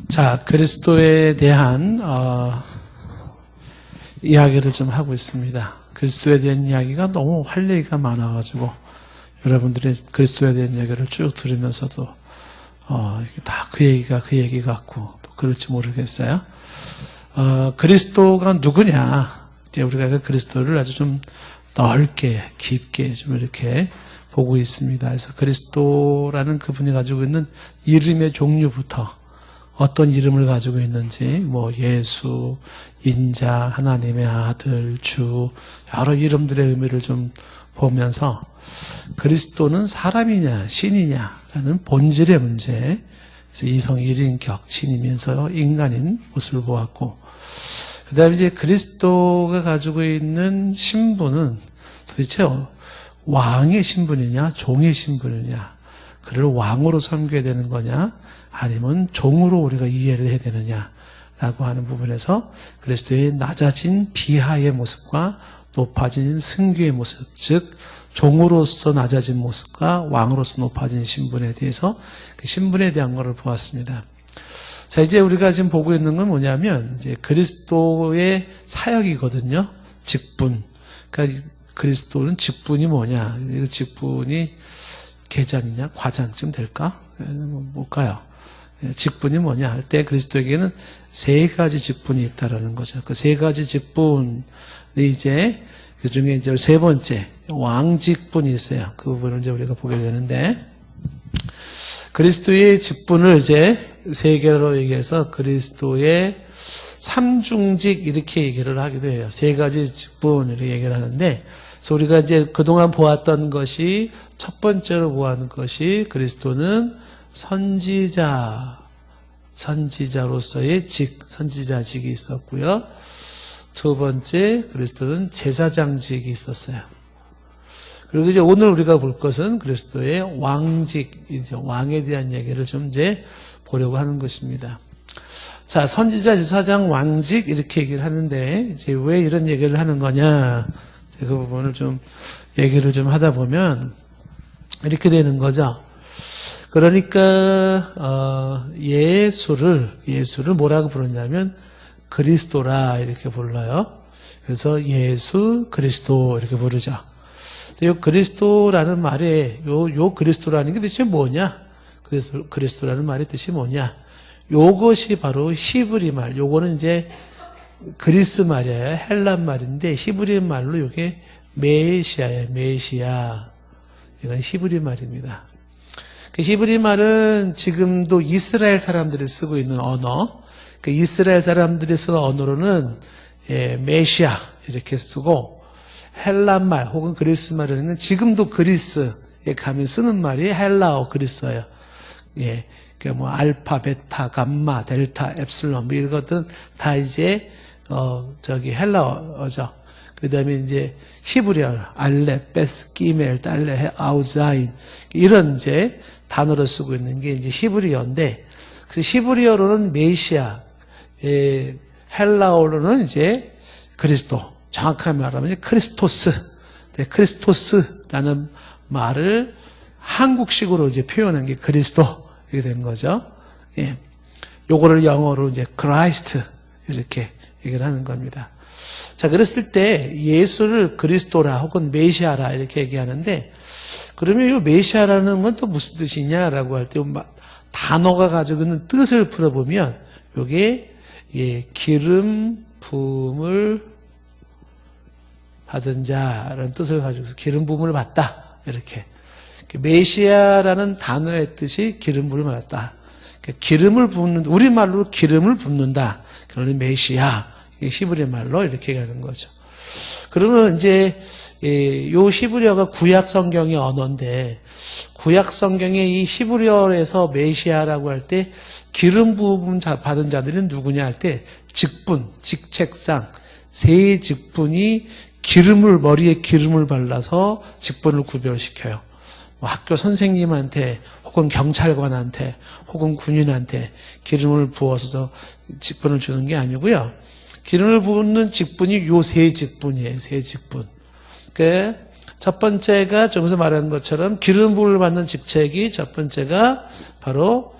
자, 그리스도에 대한 이야기를 좀 하고 있습니다. 그리스도에 대한 이야기가 너무 할 얘기가 많아가지고 여러분들이 그리스도에 대한 이야기를 쭉 들으면서도 다 그 얘기가 그 얘기 같고 또 그럴지 모르겠어요. 그리스도가 누구냐? 이제 우리가 그 그리스도를 아주 좀 넓게 깊게 좀 이렇게 보고 있습니다. 그래서 그리스도라는 그분이 가지고 있는 이름의 종류부터 어떤 이름을 가지고 있는지, 뭐 예수, 인자, 하나님의 아들, 주, 여러 이름들의 의미를 좀 보면서 그리스도는 사람이냐 신이냐라는 본질의 문제, 그래서 이성 1인격 신이면서 인간인 모습을 보았고, 그 다음에 이제 그리스도가 가지고 있는 신분은 도대체 왕의 신분이냐 종의 신분이냐, 그를 왕으로 섬겨야 되는 거냐 아니면 종으로 우리가 이해를 해야 되느냐라고 하는 부분에서 그리스도의 낮아진 비하의 모습과 높아진 승귀의 모습, 즉 종으로서 낮아진 모습과 왕으로서 높아진 신분에 대해서 그 신분에 대한 것을 보았습니다. 자, 이제 우리가 지금 보고 있는 건 뭐냐면 이제 그리스도의 사역이거든요. 직분. 그러니까 그리스도는 직분이 뭐냐? 이 직분이 계장이냐 과장쯤 될까? 뭘까요? 직분이 뭐냐 할 때 그리스도에게는 세 가지 직분이 있다라는 거죠. 그 세 가지 직분이 이제 그 중에 이제 세 번째 왕 직분이 있어요. 그 부분을 이제 우리가 보게 되는데, 그리스도의 직분을 이제 세 개로 얘기해서 그리스도의 삼중직 이렇게 얘기를 하기도 해요. 세 가지 직분 이렇게 얘기를 하는데, 그래서 우리가 이제 그동안 보았던 것이 첫 번째로 보았던 것이 그리스도는 선지자로서의 선지자직이 있었고요. 두 번째, 그리스도는 제사장직이 있었어요. 그리고 이제 오늘 우리가 볼 것은 그리스도의 왕직, 이제 왕에 대한 얘기를 좀 이제 보려고 하는 것입니다. 자, 선지자, 제사장, 왕직 이렇게 얘기를 하는데 이제 왜 이런 얘기를 하는 거냐? 그 부분을 좀 얘기를 좀 하다 보면 이렇게 되는 거죠. 그러니까 예수를 뭐라고 부르냐면 그리스도라 이렇게 불러요. 그래서 예수 그리스도 이렇게 부르죠. 근데 요 그리스도라는 말에 요 그리스도라는 게 뜻이 뭐냐? 그래서 그리스도라는 말의 뜻이 뭐냐? 요것이 바로 히브리 말. 요거는 이제 그리스 말이에요. 헬란 말인데 히브리 말로 요게 메시아예요. 메시아. 이건 히브리 말입니다. 그 히브리 말은 지금도 이스라엘 사람들이 쓰고 있는 언어. 그 이스라엘 사람들이 쓰는 언어로는 메시아 이렇게 쓰고, 헬란 말 혹은 그리스 말은 지금도 그리스에 가면 쓰는 말이 헬라어 그리스어예요. 예, 그 뭐 알파, 베타, 감마, 델타, 엡실론 뭐 이런 것들은 다 이제 헬라어죠. 그다음에 이제 히브리어 알렙, 베스, 기멜, 달레, 아우자인 이런 이제 단어를 쓰고 있는 게 이제 히브리어인데, 그래서 히브리어로는 메시아, 헬라어로는 이제 그리스도, 정확하게 말하면 이제 크리스토스, 크리스토스라는 말을 한국식으로 이제 표현한 게 그리스도 이렇게 된 거죠. 예, 요거를 영어로 이제 크라이스트 이렇게 얘기를 하는 겁니다. 자, 그랬을 때 예수를 그리스도라 혹은 메시아라 이렇게 얘기하는데, 그러면 이 메시아라는 건 또 무슨 뜻이냐라고 할 때 단어가 가지고 있는 뜻을 풀어보면 이게 기름 부음을 받은 자라는 뜻을 가지고 기름 부음을 받다 이렇게. 메시아라는 단어의 뜻이 기름 부음을 받았다. 기름을 붓는, 우리말로 기름을 붓는다. 그러니 메시아, 히브리 말로 이렇게 가는 거죠. 그러면 이제 요 히브리어가 구약 성경의 언어인데, 구약 성경의 이 히브리어에서 메시아라고 할 때 기름 부음 받은 자들은 누구냐 할 때 직분, 직책상 세 직분이 머리에 기름을 발라서 직분을 구별시켜요. 뭐 학교 선생님한테 혹은 경찰관한테 혹은 군인한테 기름을 부어서 직분을 주는 게 아니고요. 기름을 부는 직분이 요 세 직분이에요. 세 직분. 첫 번째가 조금서 말한 것처럼 기름 부음을 받는 직책이 첫 번째가 바로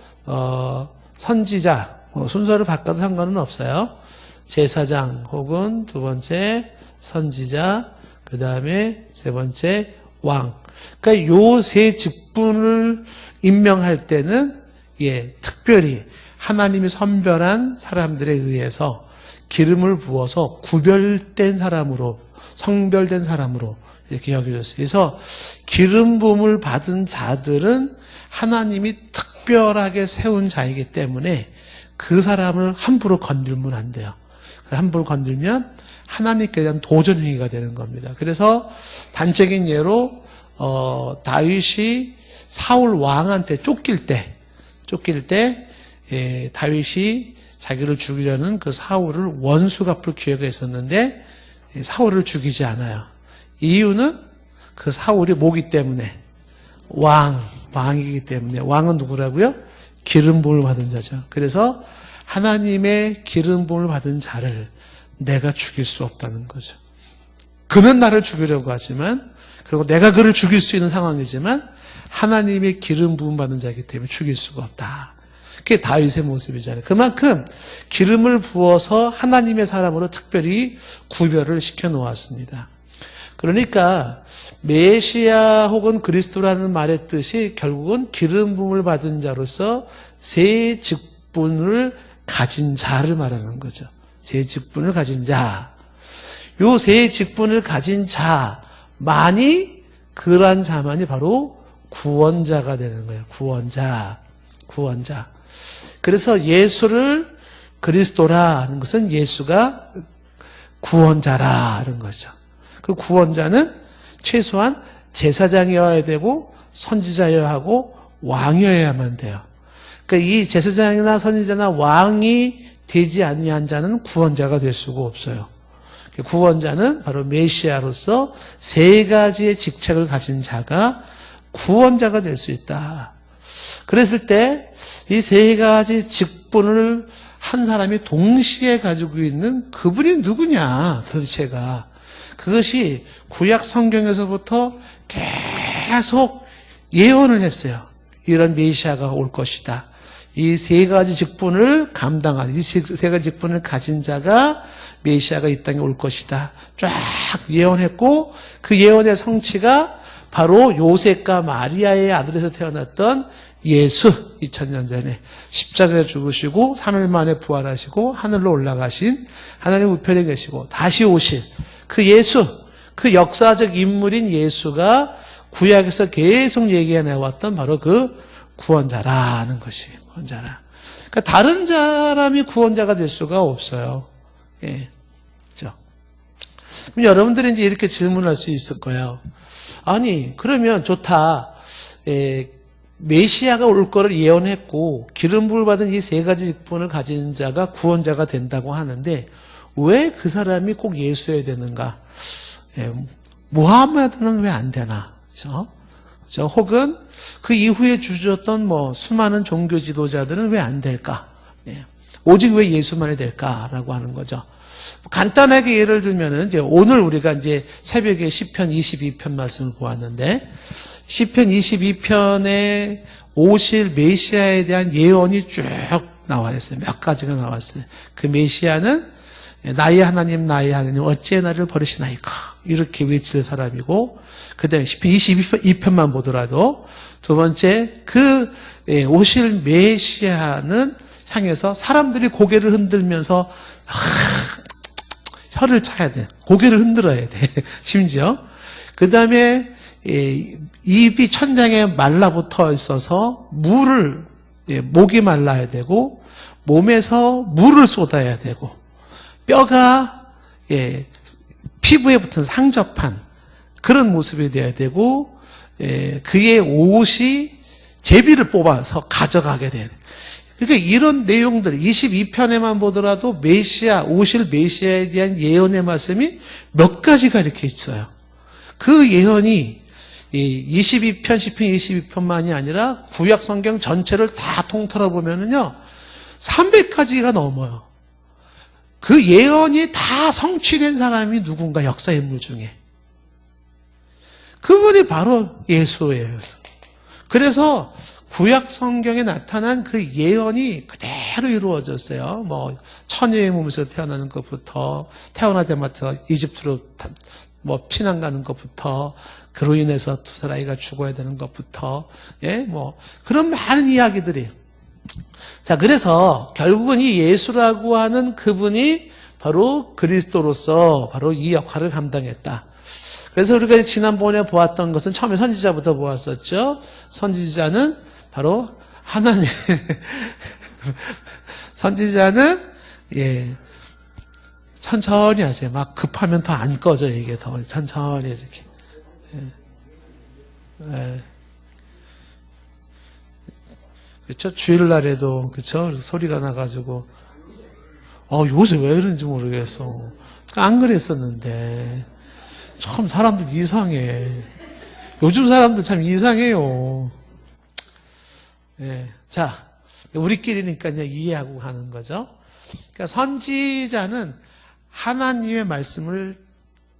선지자. 순서를 바꿔도 상관은 없어요. 제사장 혹은 두 번째 선지자, 그 다음에 세 번째 왕. 그러니까 요 세 직분을 임명할 때는 특별히 하나님이 선별한 사람들에 의해서 기름을 부어서 구별된 사람으로, 성별된 사람으로 이렇게 여겨졌어요. 그래서 기름 부음을 받은 자들은 하나님이 특별하게 세운 자이기 때문에 그 사람을 함부로 건들면 안 돼요. 함부로 건들면 하나님께 대한 도전 행위가 되는 겁니다. 그래서 단적인 예로 다윗이 사울 왕한테 쫓길 때 다윗이 자기를 죽이려는 그 사울을 원수 갚을 기회가 있었는데 사울을 죽이지 않아요. 이유는 그 사울이 뭐기 때문에 왕이기 때문에. 왕은 누구라고요? 기름 부음을 받은 자죠. 그래서 하나님의 기름 부음을 받은 자를 내가 죽일 수 없다는 거죠. 그는 나를 죽이려고 하지만, 그리고 내가 그를 죽일 수 있는 상황이지만 하나님의 기름 부음 받은 자이기 때문에 죽일 수가 없다. 그게 다윗의 모습이잖아요. 그만큼 기름을 부어서 하나님의 사람으로 특별히 구별을 시켜 놓았습니다. 그러니까 메시아 혹은 그리스도라는 말의 뜻이 결국은 기름 부음을 받은 자로서 세 직분을 가진 자를 말하는 거죠. 세 직분을 가진 자. 요 세 직분을 가진 자만이, 그러한 자만이 바로 구원자가 되는 거예요. 구원자. 그래서 예수를 그리스도라 하는 것은 예수가 구원자라는 거죠. 그 구원자는 최소한 제사장이어야 되고 선지자여야 하고 왕이어야만 돼요. 그러니까 이 제사장이나 선지자나 왕이 되지 아니한 자는 구원자가 될 수가 없어요. 구원자는 바로 메시아로서 세 가지의 직책을 가진 자가 구원자가 될 수 있다. 그랬을 때 이 세 가지 직분을 한 사람이 동시에 가지고 있는 그분이 누구냐 도대체가. 그것이 구약 성경에서부터 계속 예언을 했어요. 이런 메시아가 올 것이다. 이 세 가지 직분을 감당하는, 이 세 가지 직분을 가진 자가 메시아가 이 땅에 올 것이다. 쫙 예언했고, 그 예언의 성취가 바로 요셉과 마리아의 아들에서 태어났던 예수, 2000년 전에 십자가에 죽으시고 3일 만에 부활하시고 하늘로 올라가신 하나님 우편에 계시고 다시 오실 그 예수, 그 역사적 인물인 예수가 구약에서 계속 얘기해 나왔던 바로 그 구원자라는 것이 구원자라. 그러니까 다른 사람이 구원자가 될 수가 없어요. 그렇죠? 그럼 여러분들이 이제 이렇게 질문할 수 있을 거예요. 아니, 그러면 좋다. 메시아가 올 거를 예언했고 기름 부음을 받은 이 세 가지 직분을 가진 자가 구원자가 된다고 하는데 왜 그 사람이 꼭 예수여야 되는가? 무하마드는 왜 안 되나? 그렇죠? 혹은 그 이후에 주셨던 수많은 종교 지도자들은 왜 안 될까? 오직 왜 예수만이 될까라고 하는 거죠. 간단하게 예를 들면은 이제 오늘 우리가 이제 새벽에 시편 22편 말씀을 보았는데 시편 22편에 오실 메시아에 대한 예언이 쭉 나와 있어요. 몇 가지가 나왔어요. 그 메시아는 나의 하나님 어찌 나를 버리시나이까 이렇게 외칠 사람이고, 그 다음에 시편 22편만 보더라도 두 번째 그 오실 메시아는 향해서 사람들이 고개를 흔들면서 혀를 차야 돼. 고개를 흔들어야 돼. 심지어. 그 다음에 입이 천장에 말라붙어 있어서 목이 말라야 되고 몸에서 물을 쏟아야 되고 뼈가 피부에 붙은 상접한 그런 모습이 되어야 되고 그의 옷이 제비를 뽑아서 가져가게 돼야 돼. 그러니까 이런 내용들 22편에만 보더라도 오실 메시아에 대한 예언의 말씀이 몇 가지가 이렇게 있어요. 그 예언이 22편, 시편 22편만이 아니라 구약 성경 전체를 다 통틀어 보면은요, 300가지가 넘어요. 그 예언이 다 성취된 사람이 누군가 역사 인물 중에. 그분이 바로 예수예요. 그래서 구약 성경에 나타난 그 예언이 그대로 이루어졌어요. 뭐 처녀의 몸에서 태어나는 것부터 태어나자마자 이집트로 뭐 피난 가는 것부터 그로 인해서 두 사람이가 죽어야 되는 것부터 뭐 그런 많은 이야기들이. 자, 그래서 결국은 이 예수라고 하는 그분이 바로 그리스도로서 바로 이 역할을 감당했다. 그래서 우리가 지난번에 보았던 것은 처음에 선지자부터 보았었죠. 선지자는 바로 하나님. 선지자는 천천히 하세요. 막 급하면 더 안 꺼져, 이게 더 천천히 이렇게. 그렇죠? 주일날에도 그렇죠? 소리가 나가지고 요새 왜 그런지 모르겠어. 안 그랬었는데 참 사람들 이상해. 요즘 사람들 참 이상해요. 자, 우리끼리니까 이해하고 가는 거죠. 그러니까 선지자는 하나님의 말씀을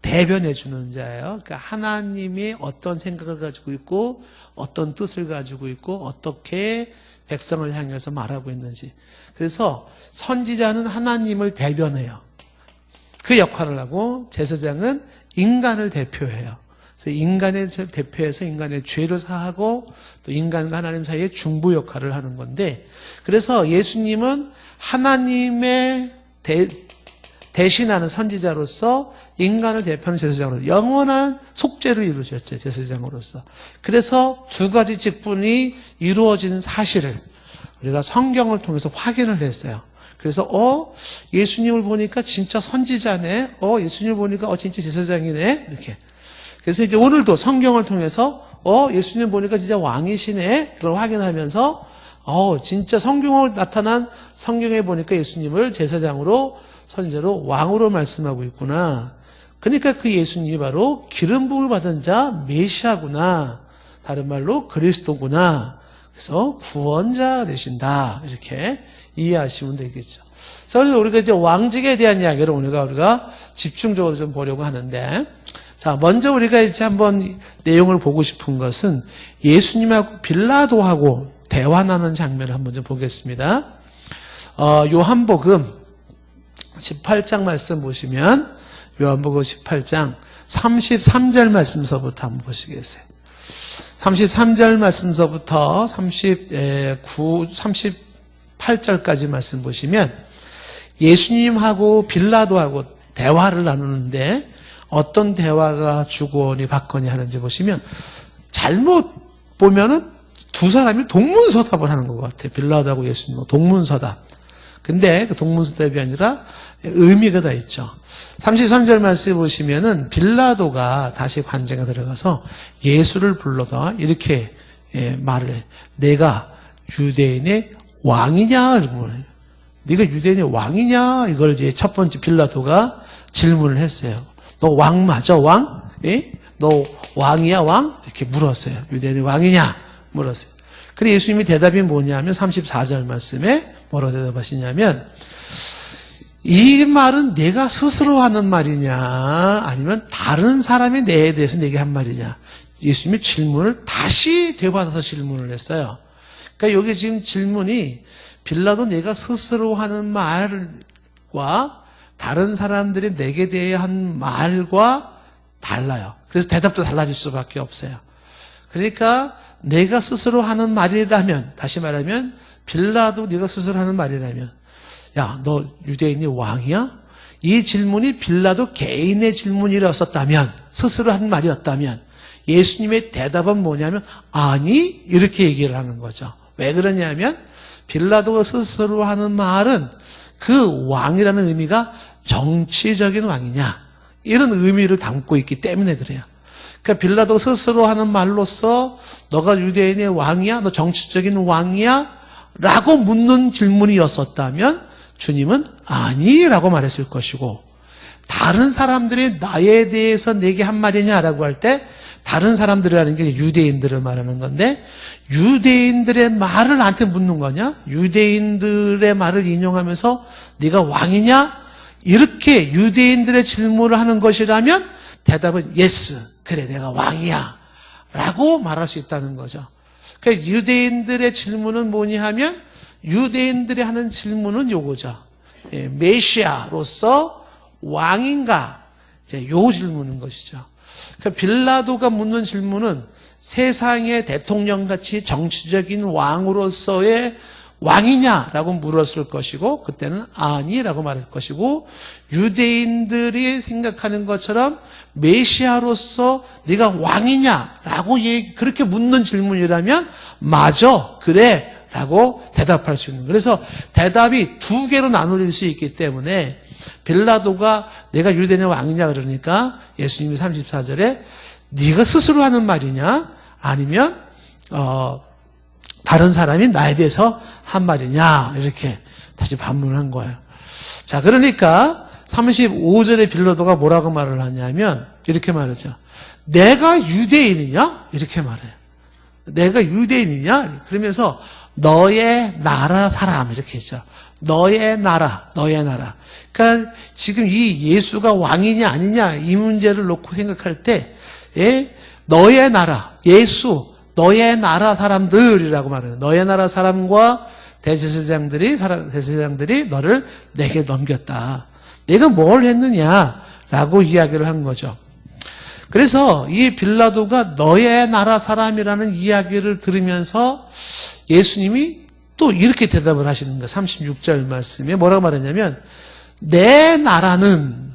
대변해 주는 자예요. 그러니까 하나님이 어떤 생각을 가지고 있고 어떤 뜻을 가지고 있고 어떻게 백성을 향해서 말하고 있는지. 그래서 선지자는 하나님을 대변해요. 그 역할을 하고 제사장은 인간을 대표해요. 그래서 인간의 대표해서 인간의 죄를 사하고 또 인간과 하나님 사이의 중보 역할을 하는 건데, 그래서 예수님은 하나님의 대신하는 선지자로서 인간을 대표하는 제사장으로서 영원한 속죄를 이루셨죠. 제사장으로서. 그래서 두 가지 직분이 이루어진 사실을 우리가 성경을 통해서 확인을 했어요. 그래서 예수님을 보니까 진짜 선지자네. 예수님을 보니까 진짜 제사장이네. 이렇게. 그래서 이제 오늘도 성경을 통해서 예수님 보니까 진짜 왕이시네. 이걸 확인하면서 진짜 성경으로 나타난 성경에 보니까 예수님을 제사장으로 선지자로 왕으로 말씀하고 있구나. 그러니까 그 예수님이 바로 기름 부음을 받은 자 메시아구나. 다른 말로 그리스도구나. 그래서 구원자 되신다. 이렇게 이해하시면 되겠죠. 그래서 우리가 이제 왕직에 대한 이야기를 우리가 집중적으로 좀 보려고 하는데, 자, 먼저 우리가 이제 한번 내용을 보고 싶은 것은 예수님하고 빌라도하고 대화 나누는 장면을 한번 좀 보겠습니다. 요한복음 18장 말씀 보시면, 요한복음 18장 33절 말씀서부터 한번 보시겠어요. 33절 말씀서부터 38절까지 말씀 보시면 예수님하고 빌라도하고 대화를 나누는데 어떤 대화가 주거니 받거니 하는지 보시면, 잘못 보면은 두 사람이 동문서답을 하는 것 같아요. 빌라도하고 예수님하고 동문서답. 근데 그 동문서답이 아니라 의미가 다 있죠. 33절 말씀 보시면은 빌라도가 다시 관제가 들어가서 예수를 불러서 이렇게 말을 해. 내가 유대인의 왕이냐? 네가 유대인의 왕이냐? 이걸 이제 첫 번째 빌라도가 질문을 했어요. 너 왕 맞아? 왕? 너 왕이야? 왕? 이렇게 물었어요. 유대인의 왕이냐? 물었어요. 그런데 예수님이 대답이 뭐냐면 34절 말씀에 뭐라고 대답하시냐면, 이 말은 내가 스스로 하는 말이냐 아니면 다른 사람이 내에 대해서 내게 한 말이냐. 예수님이 질문을 다시 되받아서 질문을 했어요. 그러니까 여기 지금 질문이 빌라도 내가 스스로 하는 말과 다른 사람들이 내게 대해 한 말과 달라요. 그래서 대답도 달라질 수밖에 없어요. 그러니까 내가 스스로 하는 말이라면, 다시 말하면 빌라도 네가 스스로 하는 말이라면, 야, 너 유대인이 왕이야? 이 질문이 빌라도 개인의 질문이었었다면, 스스로 한 말이었다면, 예수님의 대답은 뭐냐면 아니, 이렇게 얘기를 하는 거죠. 왜 그러냐면 빌라도가 스스로 하는 말은 그 왕이라는 의미가 정치적인 왕이냐, 이런 의미를 담고 있기 때문에 그래요. 그러니까 빌라도가 스스로 하는 말로서 너가 유대인의 왕이야? 너 정치적인 왕이야? 라고 묻는 질문이었었다면 주님은 아니라고 말했을 것이고, 다른 사람들이 나에 대해서 내게 한 말이냐라고 할 때 다른 사람들이라는 게 유대인들을 말하는 건데, 유대인들의 말을 나한테 묻는 거냐? 유대인들의 말을 인용하면서 네가 왕이냐? 이렇게 유대인들의 질문을 하는 것이라면 대답은 yes, 그래 내가 왕이야 라고 말할 수 있다는 거죠. 그러니까 유대인들의 질문은 뭐냐 하면 유대인들이 하는 질문은 요거죠. 메시아로서 왕인가? 이제 요 질문인 것이죠. 그러니까 빌라도가 묻는 질문은 세상의 대통령같이 정치적인 왕으로서의 왕이냐라고 물었을 것이고 그때는 아니라고 말할 것이고 유대인들이 생각하는 것처럼 메시아로서 네가 왕이냐라고 그렇게 묻는 질문이라면 맞아 그래 라고 대답할 수 있는 거예요. 그래서 대답이 두 개로 나눌 수 있기 때문에 빌라도가 내가 유대인의 왕이냐 그러니까 예수님이 34절에 네가 스스로 하는 말이냐 아니면 다른 사람이 나에 대해서 한 말이냐 이렇게 다시 반문한 거예요. 자, 그러니까 35절에 빌라도가 뭐라고 말을 하냐면 이렇게 말하죠. 내가 유대인이냐? 이렇게 말해요. 내가 유대인이냐? 그러면서 너의 나라 사람 이렇게 했죠. 너의 나라, 너의 나라. 그러니까 지금 이 예수가 왕이냐 아니냐 이 문제를 놓고 생각할 때 너의 나라, 예수, 너의 나라 사람들이라고 말해요. 너의 나라 사람과 대제사장들이 너를 내게 넘겼다. 내가 뭘 했느냐라고 이야기를 한 거죠. 그래서 이 빌라도가 너의 나라 사람이라는 이야기를 들으면서 예수님이 또 이렇게 대답을 하시는 거예요. 36절 말씀에 뭐라고 말했냐면 내 나라는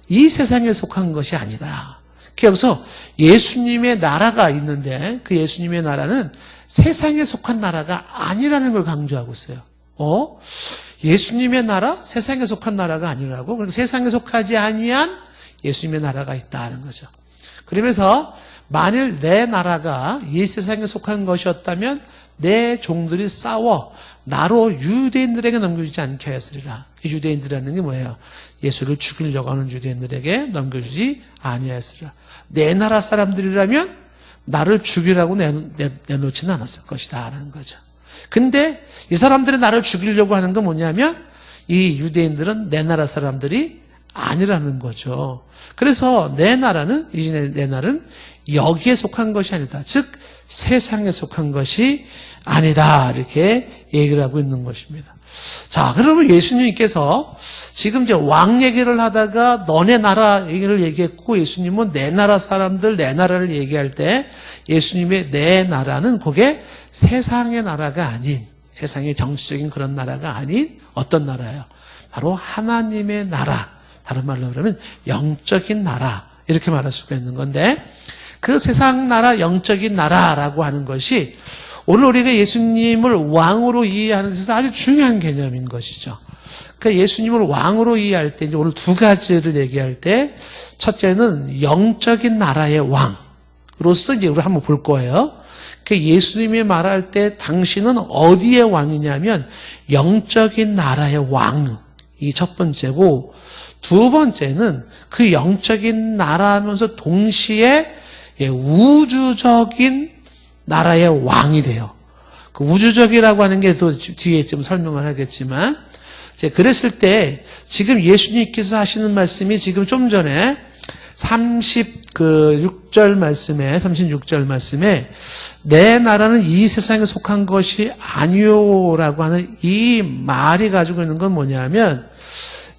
이 세상에 속한 것이 아니다. 그래서 예수님의 나라가 있는데 그 예수님의 나라는 세상에 속한 나라가 아니라는 걸 강조하고 있어요. 예수님의 나라? 세상에 속한 나라가 아니라고? 그러니까 세상에 속하지 아니한 예수님의 나라가 있다는 거죠. 그러면서 만일 내 나라가 이 세상에 속한 것이었다면 내 종들이 싸워 나로 유대인들에게 넘겨주지 않게 하였으리라. 이 유대인들이라는 게 뭐예요? 예수를 죽이려고 하는 유대인들에게 넘겨주지 아니하였으리라. 내 나라 사람들이라면 나를 죽이라고 내놓지는 않았을 것이다 라는 거죠. 근데 이 사람들이 나를 죽이려고 하는 건 뭐냐면 이 유대인들은 내 나라 사람들이 아니라는 거죠. 그래서 내 나라는 여기에 속한 것이 아니다. 즉 세상에 속한 것이 아니다. 이렇게 얘기를 하고 있는 것입니다. 자, 그러면 예수님께서 지금 이제 왕 얘기를 하다가 너네 나라 얘기를 얘기했고 예수님은 내 나라 사람들, 내 나라를 얘기할 때 예수님의 내 나라는 그게 세상의 나라가 아닌 세상의 정치적인 그런 나라가 아닌 어떤 나라예요? 바로 하나님의 나라. 다른 말로 그러면 영적인 나라. 이렇게 말할 수가 있는 건데 그 세상 나라, 영적인 나라라고 하는 것이 오늘 우리가 예수님을 왕으로 이해하는 데서 아주 중요한 개념인 것이죠. 그러니까 예수님을 왕으로 이해할 때 이제 오늘 두 가지를 얘기할 때 첫째는 영적인 나라의 왕으로서 이제 우리 한번 볼 거예요. 그 예수님이 말할 때 당신은 어디의 왕이냐면 영적인 나라의 왕이 첫 번째고 두 번째는 그 영적인 나라하면서 동시에 우주적인 나라의 왕이 돼요. 그 우주적이라고 하는 게 또 뒤에 좀 설명을 하겠지만, 그랬을 때 지금 예수님께서 하시는 말씀이 지금 좀 전에 36절 말씀에 내 나라는 이 세상에 속한 것이 아니오라고 하는 이 말이 가지고 있는 건 뭐냐면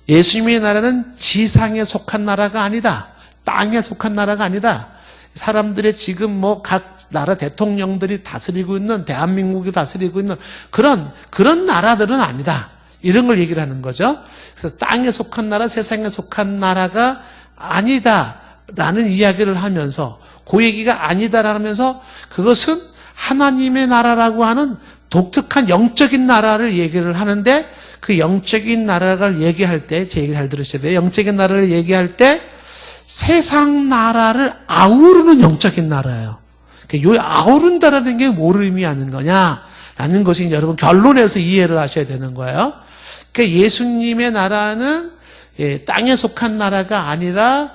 예수님의 나라는 지상에 속한 나라가 아니다. 땅에 속한 나라가 아니다. 사람들의 지금 각 나라 대통령들이 다스리고 있는 대한민국이 다스리고 있는 그런 나라들은 아니다. 이런 걸 얘기를 하는 거죠. 그래서 땅에 속한 나라, 세상에 속한 나라가 아니다라는 이야기를 하면서 그 얘기가 아니다라고 하면서 그것은 하나님의 나라라고 하는 독특한 영적인 나라를 얘기를 하는데 그 영적인 나라를 얘기할 때 제 얘기 잘 들으셔야 돼요. 영적인 나라를 얘기할 때 세상 나라를 아우르는 영적인 나라예요. 이 아우른다라는 게 뭘 의미하는 거냐라는 것이 여러분 결론에서 이해를 하셔야 되는 거예요. 그러니까 예수님의 나라는 땅에 속한 나라가 아니라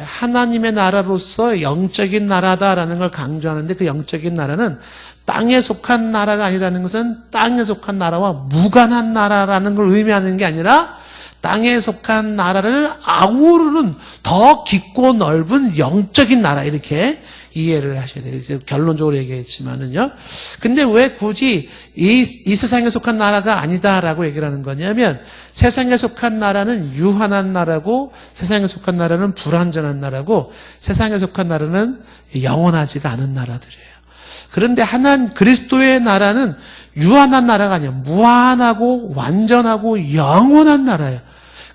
하나님의 나라로서 영적인 나라다라는 걸 강조하는데 그 영적인 나라는 땅에 속한 나라가 아니라는 것은 땅에 속한 나라와 무관한 나라라는 걸 의미하는 게 아니라 땅에 속한 나라를 아우르는 더 깊고 넓은 영적인 나라, 이렇게 이해를 하셔야 돼요. 이제 결론적으로 얘기했지만은요. 근데 왜 굳이 이 세상에 속한 나라가 아니다라고 얘기를 하는 거냐면, 세상에 속한 나라는 유한한 나라고, 세상에 속한 나라는 불완전한 나라고, 세상에 속한 나라는 영원하지가 않은 나라들이에요. 그런데 그리스도의 나라는 유한한 나라가 아니에요. 무한하고 완전하고 영원한 나라예요.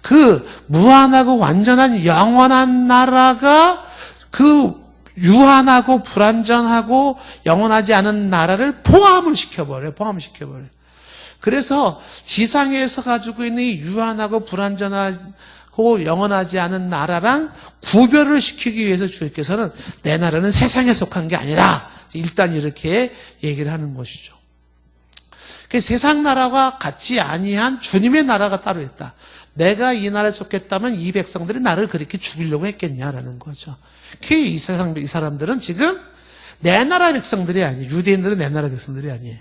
그 무한하고 완전한 영원한 나라가 그 유한하고 불완전하고 영원하지 않은 나라를 포함을 시켜버려요. 그래서 지상에서 가지고 있는 이 유한하고 불완전하고 영원하지 않은 나라랑 구별을 시키기 위해서 주님께서는 내 나라는 세상에 속한 게 아니라 일단 이렇게 얘기를 하는 것이죠. 세상 나라와 같지 아니한 주님의 나라가 따로 있다. 내가 이 나라에 속했다면 이 백성들이 나를 그렇게 죽이려고 했겠냐라는 거죠. 이 사람들은 지금 내 나라 백성들이 아니에요. 유대인들은 내 나라 백성들이 아니에요.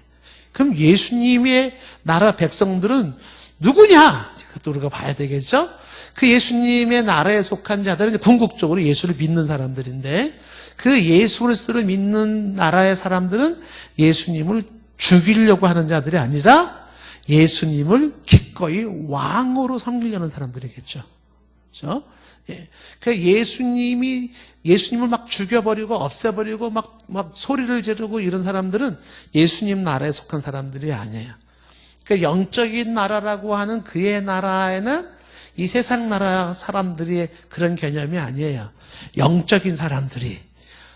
그럼 예수님의 나라 백성들은 누구냐? 그것도 우리가 봐야 되겠죠? 그 예수님의 나라에 속한 자들은 궁극적으로 예수를 믿는 사람들인데, 그 예수 그리스도를 믿는 나라의 사람들은 예수님을 죽이려고 하는 자들이 아니라 예수님을 기꺼이 왕으로 섬기려는 사람들이겠죠. 그렇죠? 예. 그 예수님을 막 죽여버리고 없애버리고 막 소리를 지르고 이런 사람들은 예수님 나라에 속한 사람들이 아니에요. 그러니까 영적인 나라라고 하는 그의 나라에는 이 세상 나라 사람들의 그런 개념이 아니에요. 영적인 사람들이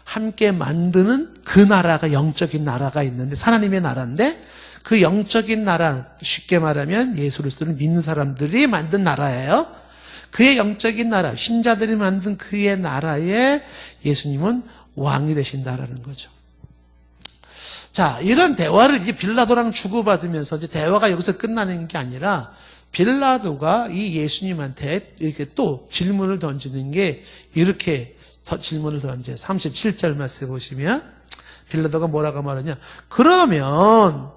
함께 만드는 그 나라가 영적인 나라가 있는데, 하나님의 나라인데, 그 영적인 나라, 쉽게 말하면 예수 그리스도를 믿는 사람들이 만든 나라예요. 그의 영적인 나라, 신자들이 만든 그의 나라에 예수님은 왕이 되신다라는 거죠. 자, 이런 대화를 이제 빌라도랑 주고받으면서 이제 대화가 여기서 끝나는 게 아니라, 빌라도가 이 예수님한테 이렇게 또 질문을 던지는 게, 이렇게 질문을 던져요. 37절 말씀 보시면 빌라도가 뭐라고 말하냐? 그러면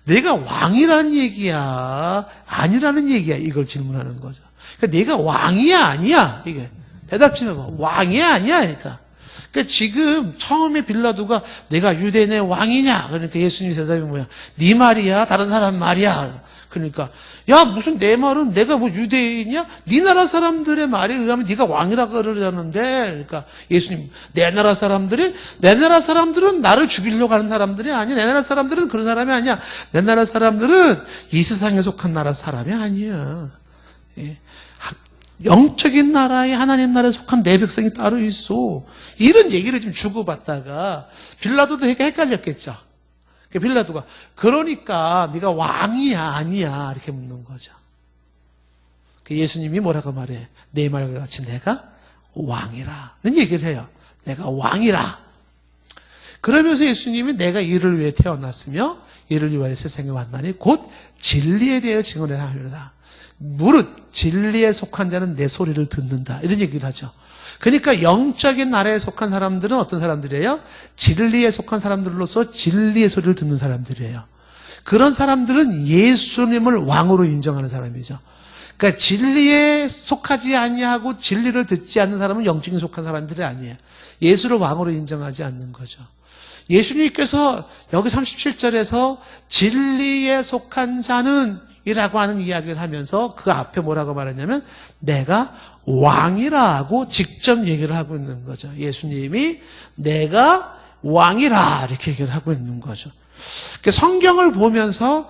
내가 왕이라는 얘기야, 아니라는 얘기야? 이걸 질문하는 거죠. 그러니까 내가 왕이야, 아니야? 이게 대답 좀 해봐. 왕이야, 아니야? 그러니까 지금 처음에 빌라도가 내가 유대인의 왕이냐? 그러니까 예수님의 대답이 뭐야? 네 말이야, 다른 사람 말이야. 그러니까 야, 무슨 내 말은 내가 뭐 유대인이야? 네 나라 사람들의 말에 의하면 네가 왕이라고 그러자는데, 그러니까 예수님, 내 나라 사람들은 나를 죽이려고 하는 사람들이 아니야. 내 나라 사람들은 그런 사람이 아니야. 내 나라 사람들은 이 세상에 속한 나라 사람이 아니야. 예. 영적인 나라에, 하나님 나라에 속한 내 백성이 따로 있어. 이런 얘기를 좀 주고받다가 빌라도도 되게 헷갈렸겠죠. 빌라도가 그러니까 네가 왕이야, 아니야? 이렇게 묻는 거죠. 예수님이 뭐라고 말해? 내 말과 같이 내가 왕이라는 얘기를 해요. 내가 왕이라. 그러면서 예수님이 내가 이를 위해 태어났으며 이를 위하여 세상에 왔나니 곧 진리에 대해 증언을 하리라. 무릇 진리에 속한 자는 내 소리를 듣는다. 이런 얘기를 하죠. 그러니까 영적인 나라에 속한 사람들은 어떤 사람들이에요? 진리에 속한 사람들로서 진리의 소리를 듣는 사람들이에요. 그런 사람들은 예수님을 왕으로 인정하는 사람이죠. 그러니까 진리에 속하지 아니하고 진리를 듣지 않는 사람은 영적인 속한 사람들이 아니에요. 예수를 왕으로 인정하지 않는 거죠. 예수님께서 여기 37절에서 진리에 속한 자는 이라고 하는 이야기를 하면서 그 앞에 뭐라고 말했냐면 내가 왕이라고 직접 얘기를 하고 있는 거죠. 예수님이 내가 왕이라 이렇게 얘기를 하고 있는 거죠. 성경을 보면서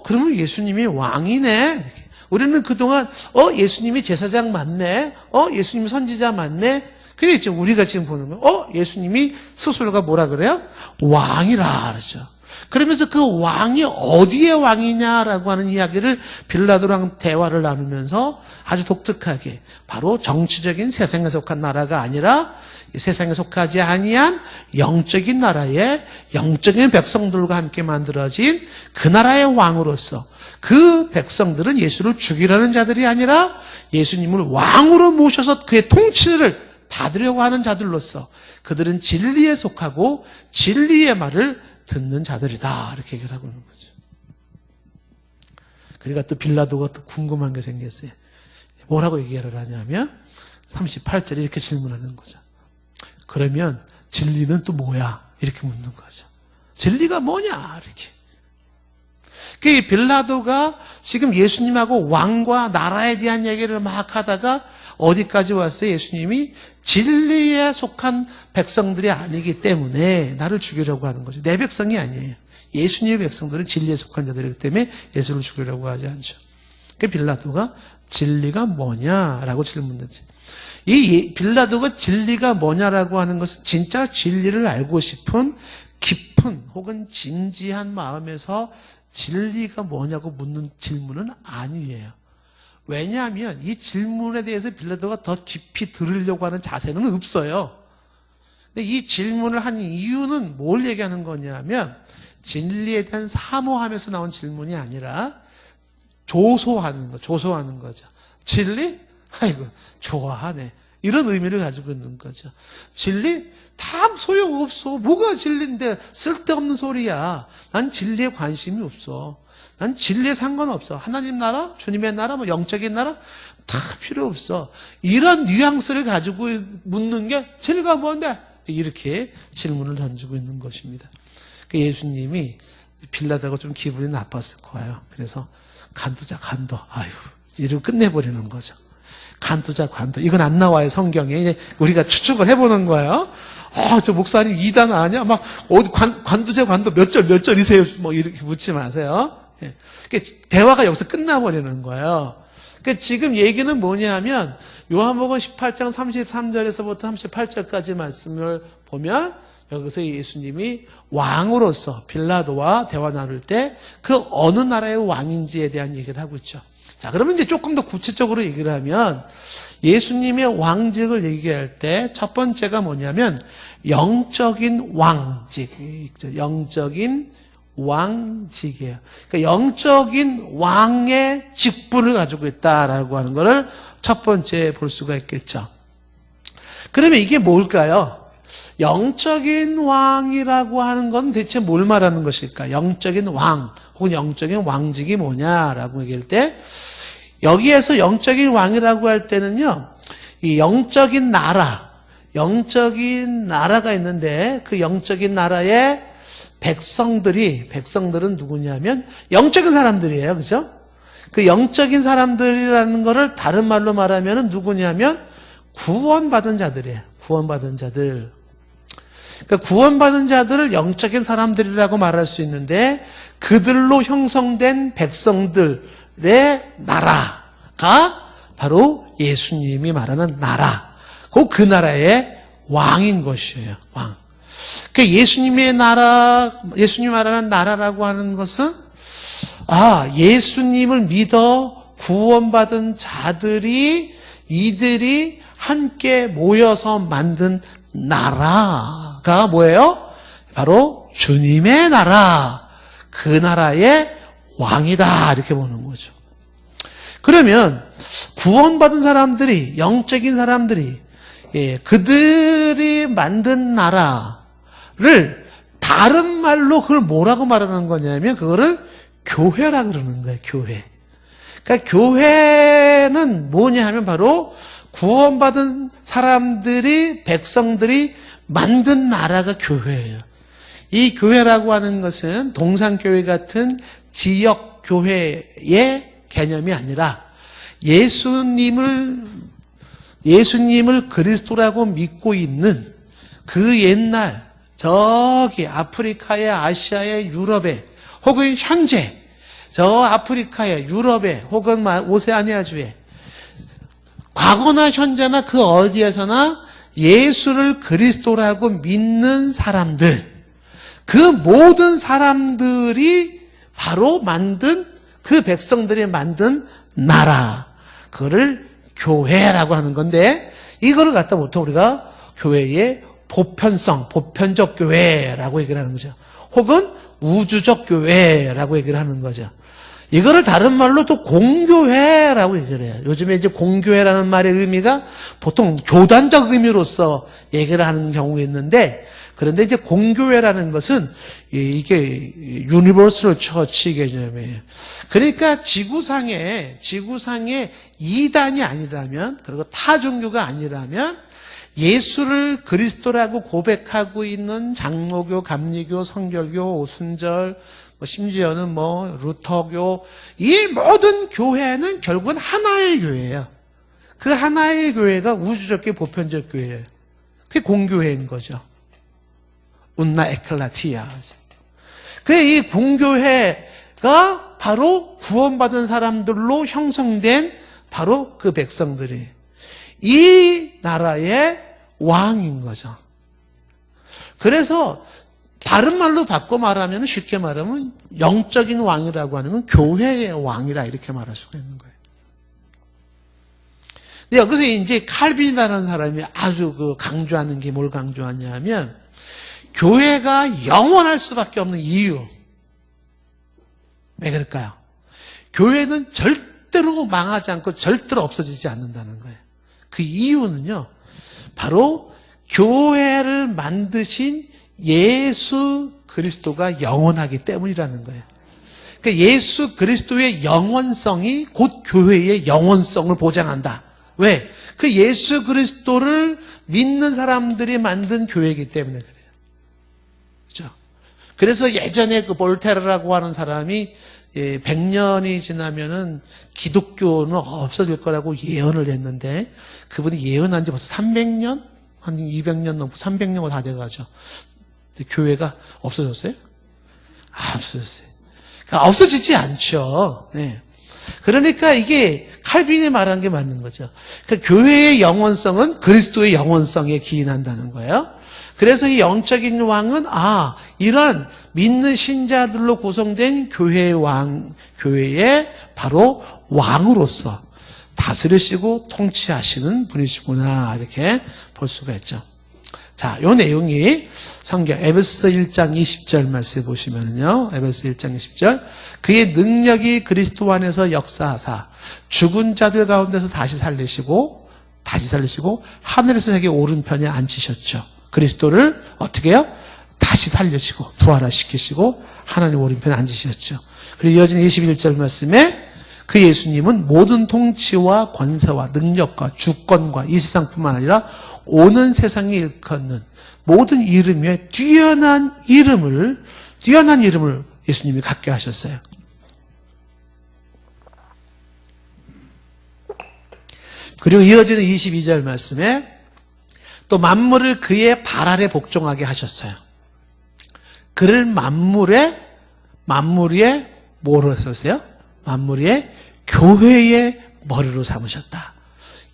그러면 예수님이 왕이네. 이렇게. 우리는 그동안 예수님이 제사장 맞네. 예수님이 선지자 맞네. 근데 지금 우리가 지금 보는 거 예수님이 스스로가 뭐라 그래요? 왕이라 그러죠. 그러면서 그 왕이 어디의 왕이냐라고 하는 이야기를 빌라도랑 대화를 나누면서 아주 독특하게 바로 정치적인 세상에 속한 나라가 아니라 세상에 속하지 아니한 영적인 나라의 영적인 백성들과 함께 만들어진 그 나라의 왕으로서 그 백성들은 예수를 죽이려는 자들이 아니라 예수님을 왕으로 모셔서 그의 통치를 받으려고 하는 자들로서 그들은 진리에 속하고 진리의 말을 듣는 자들이다 이렇게 얘기를 하고 있는 거죠. 그러니까 또 빌라도가 또 궁금한 게 생겼어요. 뭐라고 얘기를 하냐면 38절에 이렇게 질문하는 거죠. 그러면 진리는 또 뭐야? 이렇게 묻는 거죠. 진리가 뭐냐? 이렇게. 그 빌라도가 지금 예수님하고 왕과 나라에 대한 얘기를 막 하다가 어디까지 왔어요? 예수님이 진리에 속한 백성들이 아니기 때문에 나를 죽이려고 하는 거죠. 내 백성이 아니에요. 예수님의 백성들은 진리에 속한 자들이기 때문에 예수를 죽이려고 하지 않죠. 그 빌라도가 진리가 뭐냐라고 질문했지. 이 빌라도가 진리가 뭐냐라고 하는 것은 진짜 진리를 알고 싶은 깊은 혹은 진지한 마음에서 진리가 뭐냐고 묻는 질문은 아니에요. 왜냐하면 이 질문에 대해서 빌라도가 더 깊이 들으려고 하는 자세는 없어요. 근데 이 질문을 한 이유는 뭘 얘기하는 거냐면 진리에 대한 사모함에서 나온 질문이 아니라 조소하는 거죠. 진리? 아이고, 좋아하네. 이런 의미를 가지고 있는 거죠. 진리? 다 소용없어. 뭐가 진리인데 쓸데없는 소리야. 난 진리에 관심이 없어. 난 진리에 상관없어. 하나님 나라, 주님의 나라, 뭐 영적인 나라 다 필요 없어. 이런 뉘앙스를 가지고 묻는 게 진리가 뭔데? 이렇게 질문을 던지고 있는 것입니다. 예수님이 빌라도가 좀 기분이 나빴을 거예요. 그래서 간두자, 간도. 아유, 이러고 끝내버리는 거죠. 간두자, 간도. 이건 안 나와요, 성경에. 우리가 추측을 해보는 거예요. 저 목사님 이단 아니야? 막, 어디, 관두자, 관도 몇 절이세요? 뭐, 이렇게 묻지 마세요. 예. 대화가 여기서 끝나버리는 거예요. 지금 얘기는 뭐냐면, 요한복음 18장 33절에서부터 38절까지 말씀을 보면, 여기서 예수님이 왕으로서 빌라도와 대화 나눌 때 그 어느 나라의 왕인지에 대한 얘기를 하고 있죠. 자, 그러면 이제 조금 더 구체적으로 얘기를 하면 예수님의 왕직을 얘기할 때 첫 번째가 뭐냐면 영적인 왕직, 영적인 왕직이에요. 그러니까 영적인 왕의 직분을 가지고 있다라고 하는 것을 첫 번째 볼 수가 있겠죠. 그러면 이게 뭘까요? 영적인 왕이라고 하는 건 대체 뭘 말하는 것일까? 영적인 왕 혹은 영적인 왕직이 뭐냐라고 얘기할 때 여기에서 영적인 왕이라고 할 때는요, 이 영적인 나라가 있는데 그 영적인 나라의 백성들은 누구냐면 영적인 사람들이에요. 그죠? 그 영적인 사람들이라는 거를 다른 말로 말하면 누구냐면 구원받은 자들이에요. 구원받은 자들. 그러니까 구원받은 자들을 영적인 사람들이라고 말할 수 있는데 그들로 형성된 백성들의 나라가 바로 예수님이 말하는 나라. 그 나라의 왕인 것이에요. 왕. 그러니까 예수님이 말하는 나라라고 하는 것은 예수님을 믿어 구원받은 자들이 이들이 함께 모여서 만든 나라가 뭐예요? 바로 주님의 나라, 그 나라의 왕이다 이렇게 보는 거죠. 그러면 구원받은 사람들이, 영적인 사람들이 그들이 만든 나라를 다른 말로 그걸 뭐라고 말하는 거냐면 그거를 교회라 그러는 거예요. 교회. 그러니까 교회는 뭐냐 하면 바로 구원받은 사람들이, 백성들이 만든 나라가 교회예요. 이 교회라고 하는 것은 동산교회 같은 지역교회의 개념이 아니라 예수님을 그리스도라고 믿고 있는 그 옛날 저기 아프리카의, 아시아의, 유럽에 혹은 현재 저 아프리카의, 유럽에 혹은 오세아니아주에 과거나 현재나 그 어디에서나 예수를 그리스도라고 믿는 사람들, 그 모든 사람들이 바로 만든, 그 백성들이 만든 나라, 그거를 교회라고 하는 건데, 이거를 갖다 보통 우리가 교회의 보편적 교회라고 얘기를 하는 거죠. 혹은 우주적 교회라고 얘기를 하는 거죠. 이거를 다른 말로 또 공교회라고 얘기를 해요. 요즘에 이제 공교회라는 말의 의미가 보통 교단적 의미로서 얘기를 하는 경우가 있는데, 그런데 이제 공교회라는 것은 이게 유니버설 처치 개념이에요. 그러니까 지구상에 이단이 아니라면, 그리고 타 종교가 아니라면 예수를 그리스도라고 고백하고 있는 장로교, 감리교, 성결교, 오순절, 심지어는 루터교, 이 모든 교회는 결국은 하나의 교회예요. 그 하나의 교회가 우주적 교, 보편적 교회예요. 그게 공교회인 거죠. 운나 에클라티아. 이 공교회가 바로 구원받은 사람들로 형성된 바로 그 백성들이 이 나라의 왕인 거죠. 그래서 다른 말로 바꿔 말하면, 쉽게 말하면 영적인 왕이라고 하는 건 교회의 왕이라 이렇게 말할 수가 있는 거예요. 근데 여기서 이제 칼빈이라는 사람이 아주 강조하는 게 뭘 강조하냐면, 교회가 영원할 수밖에 없는 이유. 왜 그럴까요? 교회는 절대로 망하지 않고 절대로 없어지지 않는다는 거예요. 그 이유는요, 바로 교회를 만드신 예수 그리스도가 영원하기 때문이라는 거예요. 그러니까 예수 그리스도의 영원성이 곧 교회의 영원성을 보장한다. 왜? 그 예수 그리스도를 믿는 사람들이 만든 교회이기 때문에 그래요. 그렇죠? 그래서 예전에 볼테르라고 하는 사람이 100년이 지나면은 기독교는 없어질 거라고 예언을 했는데, 그분이 예언한 지 벌써 300년? 한 200년 넘고 300년이 다 돼가죠. 교회가 없어졌어요? 없어졌어요. 그러니까 없어지지 않죠. 네. 그러니까 이게 칼빈이 말한 게 맞는 거죠. 그러니까 교회의 영원성은 그리스도의 영원성에 기인한다는 거예요. 그래서 이 영적인 왕은 이런 믿는 신자들로 구성된 교회의 바로 왕으로서 다스리시고 통치하시는 분이시구나, 이렇게 볼 수가 있죠. 자, 요 내용이 성경 에베소 1장 20절 말씀 보시면요. 에베소 1장 20절. 그의 능력이 그리스도 안에서 역사하사 죽은 자들 가운데서 다시 살리시고 하늘에서 자기 오른편에 앉히셨죠. 그리스도를 어떻게 해요? 다시 살려시고 부활시키시고 하나님 오른편에 앉으셨죠. 그리고 이어진 21절 말씀에 그 예수님은 모든 통치와 권세와 능력과 주권과 이 세상뿐만 아니라 오는 세상에 일컫는 모든 이름 위에 뛰어난 이름을 예수님이 갖게 하셨어요. 그리고 이어지는 22절 말씀에 또 만물을 그의 발 아래 복종하게 하셨어요. 그를 만물 위에 뭐로 썼어요? 만물 위에 교회의 머리로 삼으셨다.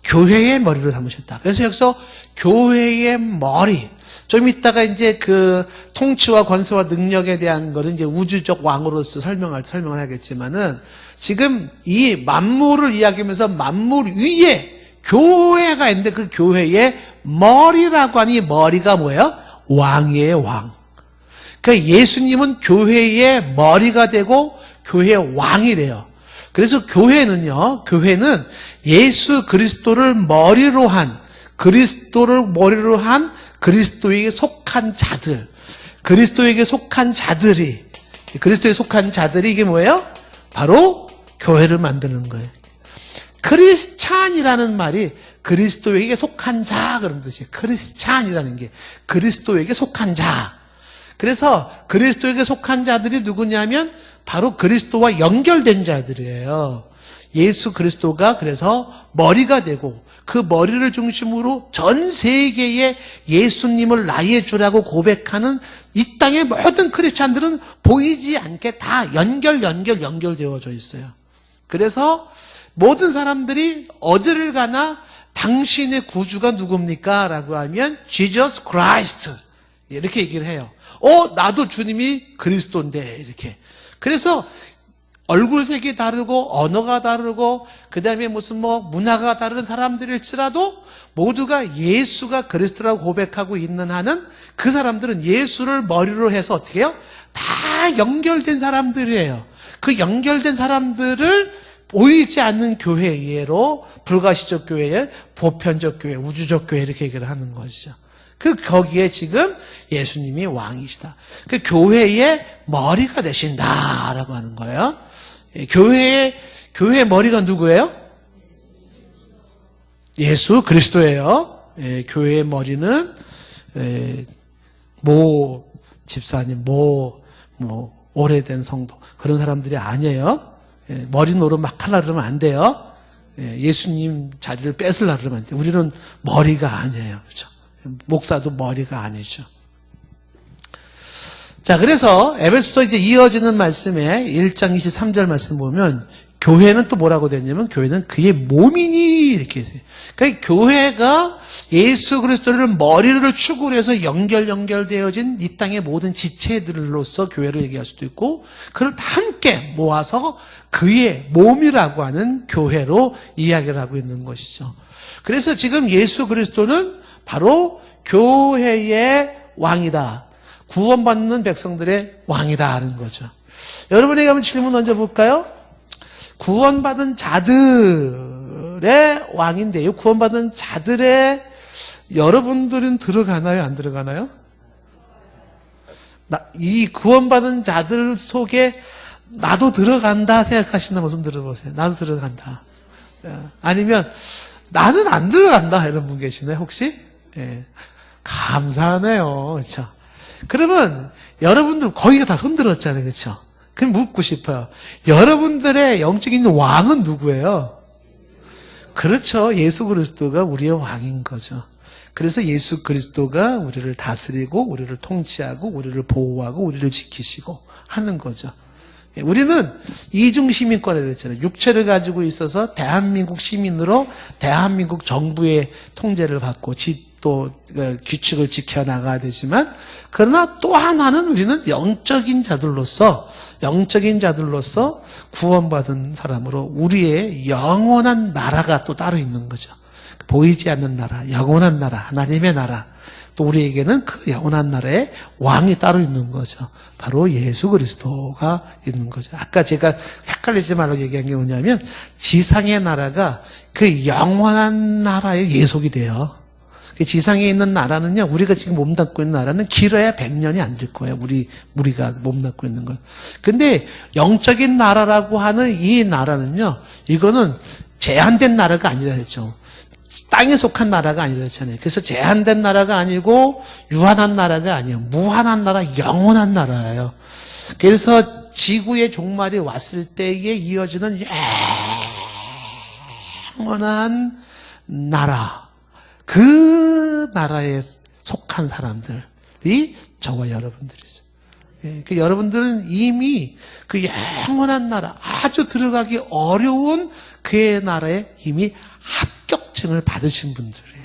교회의 머리로 삼으셨다. 그래서 여기서 교회의 머리, 좀 이따가 이제 그 통치와 권세와 능력에 대한 거는 이제 우주적 왕으로서 설명을 하겠지만은, 지금 이 만물을 이야기하면서 만물 위에 교회가 있는데 그 교회의 머리라고 하니, 머리가 뭐예요? 왕이에요, 왕. 그러니까 예수님은 교회의 머리가 되고 교회의 왕이래요. 그래서 교회는 예수 그리스도를 머리로 한 그리스도에게 속한 자들, 그리스도에 속한 자들이 이게 뭐예요? 바로 교회를 만드는 거예요. 크리스찬이라는 말이 그리스도에게 속한 자, 그런 뜻이에요. 크리스찬이라는 게 그리스도에게 속한 자. 그래서 그리스도에게 속한 자들이 누구냐면 바로 그리스도와 연결된 자들이에요. 예수 그리스도가 그래서 머리가 되고, 그 머리를 중심으로 전 세계에 예수님을 나의 주라고 고백하는 이 땅의 모든 크리스찬들은 보이지 않게 다 연결되어져 있어요. 그래서 모든 사람들이 어디를 가나 당신의 구주가 누굽니까? 라고 하면 Jesus Christ, 이렇게 얘기를 해요. 나도 주님이 그리스도인데, 이렇게. 그래서 얼굴색이 다르고 언어가 다르고 그다음에 무슨 문화가 다른 사람들일지라도 모두가 예수가 그리스도라고 고백하고 있는 한은 그 사람들은 예수를 머리로 해서 어떻게 해요? 다 연결된 사람들이에요. 그 연결된 사람들을 보이지 않는 교회로 불가시적 교회, 보편적 교회, 우주적 교회 이렇게 얘기를 하는 것이죠. 거기에 지금 예수님이 왕이시다. 그 교회의 머리가 되신다라고 하는 거예요. 교회의 머리가 누구예요? 예수 그리스도예요. 교회의 머리는 모 집사님, 뭐 오래된 성도 그런 사람들이 아니에요. 머리 노릇 막 하려고 그러면 안 돼요. 예수님 자리를 뺏으려고 그러면 안 돼요. 우리는 머리가 아니에요. 그렇죠? 목사도 머리가 아니죠. 자, 그래서 에베소서 이제 이어지는 말씀에 1장 23절 말씀 보면 교회는 또 뭐라고 됐냐면 교회는 그의 몸이니 이렇게 돼요. 그러니까 교회가 예수 그리스도를 머리를 축으로 해서 연결되어진 이 땅의 모든 지체들로서 교회를 얘기할 수도 있고 그걸 함께 모아서 그의 몸이라고 하는 교회로 이야기를 하고 있는 것이죠. 그래서 지금 예수 그리스도는 바로 교회의 왕이다. 구원받는 백성들의 왕이다 하는 거죠. 여러분에게 한번 질문 던져볼까요? 구원받은 자들의 왕인데요. 구원받은 자들의 여러분들은 들어가나요? 안 들어가나요? 이 구원받은 자들 속에 나도 들어간다 생각하시는 분 들어보세요. 나도 들어간다. 아니면 나는 안 들어간다 이런 분 계시나요? 혹시? 예. 감사하네요. 그렇죠? 그러면 여러분들 거기가 다 손들었잖아요. 그렇죠? 그럼 묻고 싶어요. 여러분들의 영적인 왕은 누구예요? 그렇죠. 예수 그리스도가 우리의 왕인 거죠. 그래서 예수 그리스도가 우리를 다스리고 우리를 통치하고 우리를 보호하고 우리를 지키시고 하는 거죠. 우리는 이중시민권을 그랬잖아요. 육체를 가지고 있어서 대한민국 시민으로 대한민국 정부의 통제를 받고 또 규칙을 지켜나가야 되지만 그러나 또 하나는 우리는 영적인 자들로서 구원받은 사람으로 우리의 영원한 나라가 또 따로 있는 거죠. 보이지 않는 나라, 영원한 나라, 하나님의 나라. 또 우리에게는 그 영원한 나라의 왕이 따로 있는 거죠. 바로 예수 그리스도가 있는 거죠. 아까 제가 헷갈리지 말라고 얘기한 게 뭐냐면 지상의 나라가 그 영원한 나라의 예속이 돼요. 지상에 있는 나라는요, 우리가 지금 몸담고 있는 나라는 길어야 100년이 안 될 거예요. 우리가 몸담고 있는 건. 근데 영적인 나라라고 하는 이 나라는요, 이거는 제한된 나라가 아니라 했죠. 땅에 속한 나라가 아니라 했잖아요. 그래서 제한된 나라가 아니고 유한한 나라가 아니에요. 무한한 나라, 영원한 나라예요. 그래서 지구의 종말이 왔을 때에 이어지는 영원한 나라. 그 나라에 속한 사람들이 저와 여러분들이죠. 그 여러분들은 이미 그 영원한 나라, 아주 들어가기 어려운 그의 나라에 이미 합격증을 받으신 분들이에요.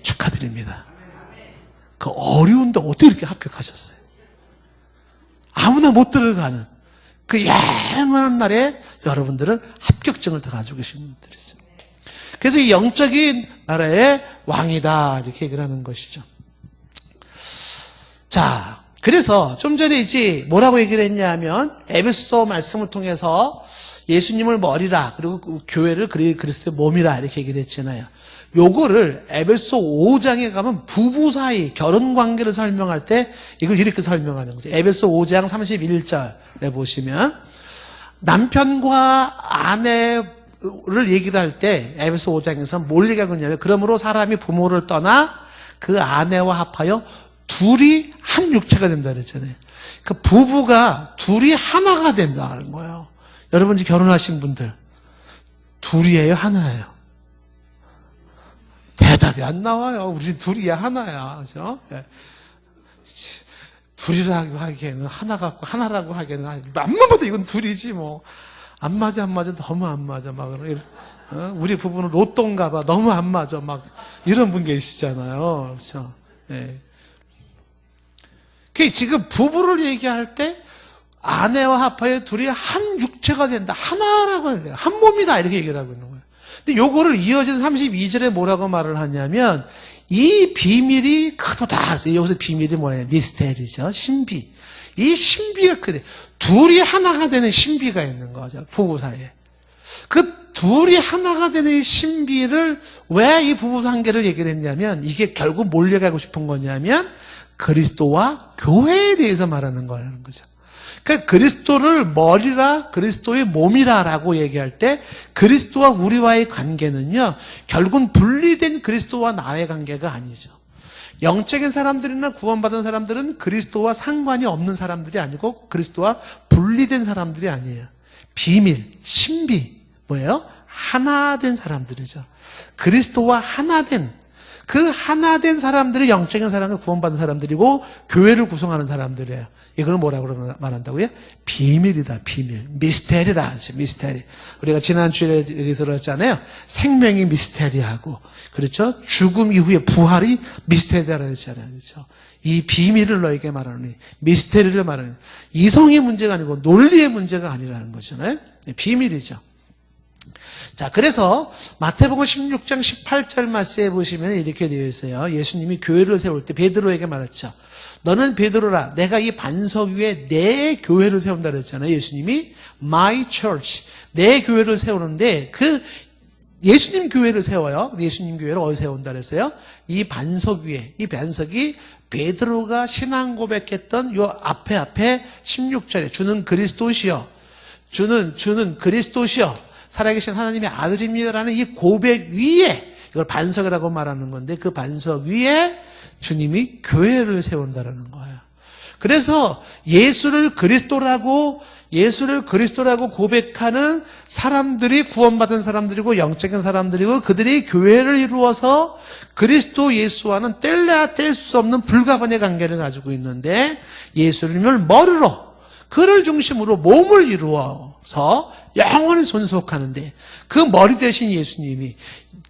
축하드립니다. 그 어려운데 어떻게 이렇게 합격하셨어요? 아무나 못 들어가는 그 영원한 나라에 여러분들은 합격증을 다 가지고 계신 분들이죠. 그래서 이 영적인 나라의 왕이다 이렇게 얘기를 하는 것이죠. 자, 그래서 좀 전에 이제 뭐라고 얘기를 했냐면 에베소 말씀을 통해서 예수님을 머리라 그리고 그 교회를 그리스도의 몸이라 이렇게 얘기를 했잖아요. 요거를 에베소 5장에 가면 부부 사이 결혼 관계를 설명할 때 이걸 이렇게 설명하는 거죠. 에베소 5장 31절에 보시면 남편과 아내를 얘기를 할 때 에베소 5장에서 뭘 얘기하고 있냐면 그러므로 사람이 부모를 떠나 그 아내와 합하여 둘이 한 육체가 된다 그랬잖아요. 그 부부가 둘이 하나가 된다는 거예요. 여러분 이제 결혼하신 분들 둘이에요, 하나예요? 대답이 안 나와요. 우리 둘이야, 하나야, 그죠? 예. 둘이라고 하기에는 하나라고 하기에는 암만 봐도 이건 둘이지 뭐. 안 맞아 너무 안 맞아 막 우리 부부는 로또인가 봐 너무 안 맞아 막 이런 분 계시잖아요. 그렇죠? 예. 그 지금 부부를 얘기할 때 아내와 합하여 둘이 한 육체가 된다. 하나라고 해요. 한 몸이다. 이렇게 얘기를 하고 있는 거예요. 근데 요거를 이어진 32절에 뭐라고 말을 하냐면 이 비밀이 크도다. 여기서 비밀이 뭐예요? 미스테리죠. 신비. 이 신비가 크대. 둘이 하나가 되는 신비가 있는 거죠. 부부 사이에. 그 둘이 하나가 되는 이 신비를 왜 이 부부 관계를 얘기를 했냐면 이게 결국 뭘 얘기하고 싶은 거냐면 그리스도와 교회에 대해서 말하는 거라는 거죠. 그러니까 그리스도를 머리라 그리스도의 몸이라라고 얘기할 때 그리스도와 우리와의 관계는요 결국은 분리된 그리스도와 나의 관계가 아니죠. 영적인 사람들이나 구원받은 사람들은 그리스도와 상관이 없는 사람들이 아니고 그리스도와 분리된 사람들이 아니에요. 비밀, 신비 뭐예요? 하나 된 사람들이죠. 그리스도와 하나 된 그 하나 된 사람들이 영적인 사람을 구원받은 사람들이고 교회를 구성하는 사람들이에요. 이걸 뭐라고 말한다고요? 비밀이다, 비밀. 미스테리다, 미스테리. 우리가 지난주에 얘기 들었잖아요. 생명이 미스테리하고, 그렇죠? 죽음 이후에 부활이 미스테리라고 했잖아요. 그렇죠? 이 비밀을 너에게 말하는, 미스테리를 말하는, 이성의 문제가 아니고 논리의 문제가 아니라는 거잖아요. 비밀이죠. 자, 그래서 마태복음 16장 18절 말씀에 보시면 이렇게 되어 있어요. 예수님이 교회를 세울 때 베드로에게 말했죠. 너는 베드로라. 내가 이 반석 위에 내 교회를 세운다 그랬잖아요. 예수님이 my church. 내 교회를 세우는데 그 예수님 교회를 세워요. 예수님 교회를 어디 세운다 그랬어요? 이 반석 위에. 이 반석이 베드로가 신앙 고백했던 요 앞에 16절에 주는 그리스도시여. 주는 그리스도시여. 살아계신 하나님의 아들입니다라는 이 고백 위에 이걸 반석이라고 말하는 건데 그 반석 위에 주님이 교회를 세운다라는 거예요. 그래서 예수를 그리스도라고 고백하는 사람들이 구원받은 사람들이고 영적인 사람들이고 그들이 교회를 이루어서 그리스도 예수와는 뗄래야 뗄 수 없는 불가분의 관계를 가지고 있는데 예수님을 머리로 그를 중심으로 몸을 이루어서 영원히 존속하는데 그 머리 대신 예수님이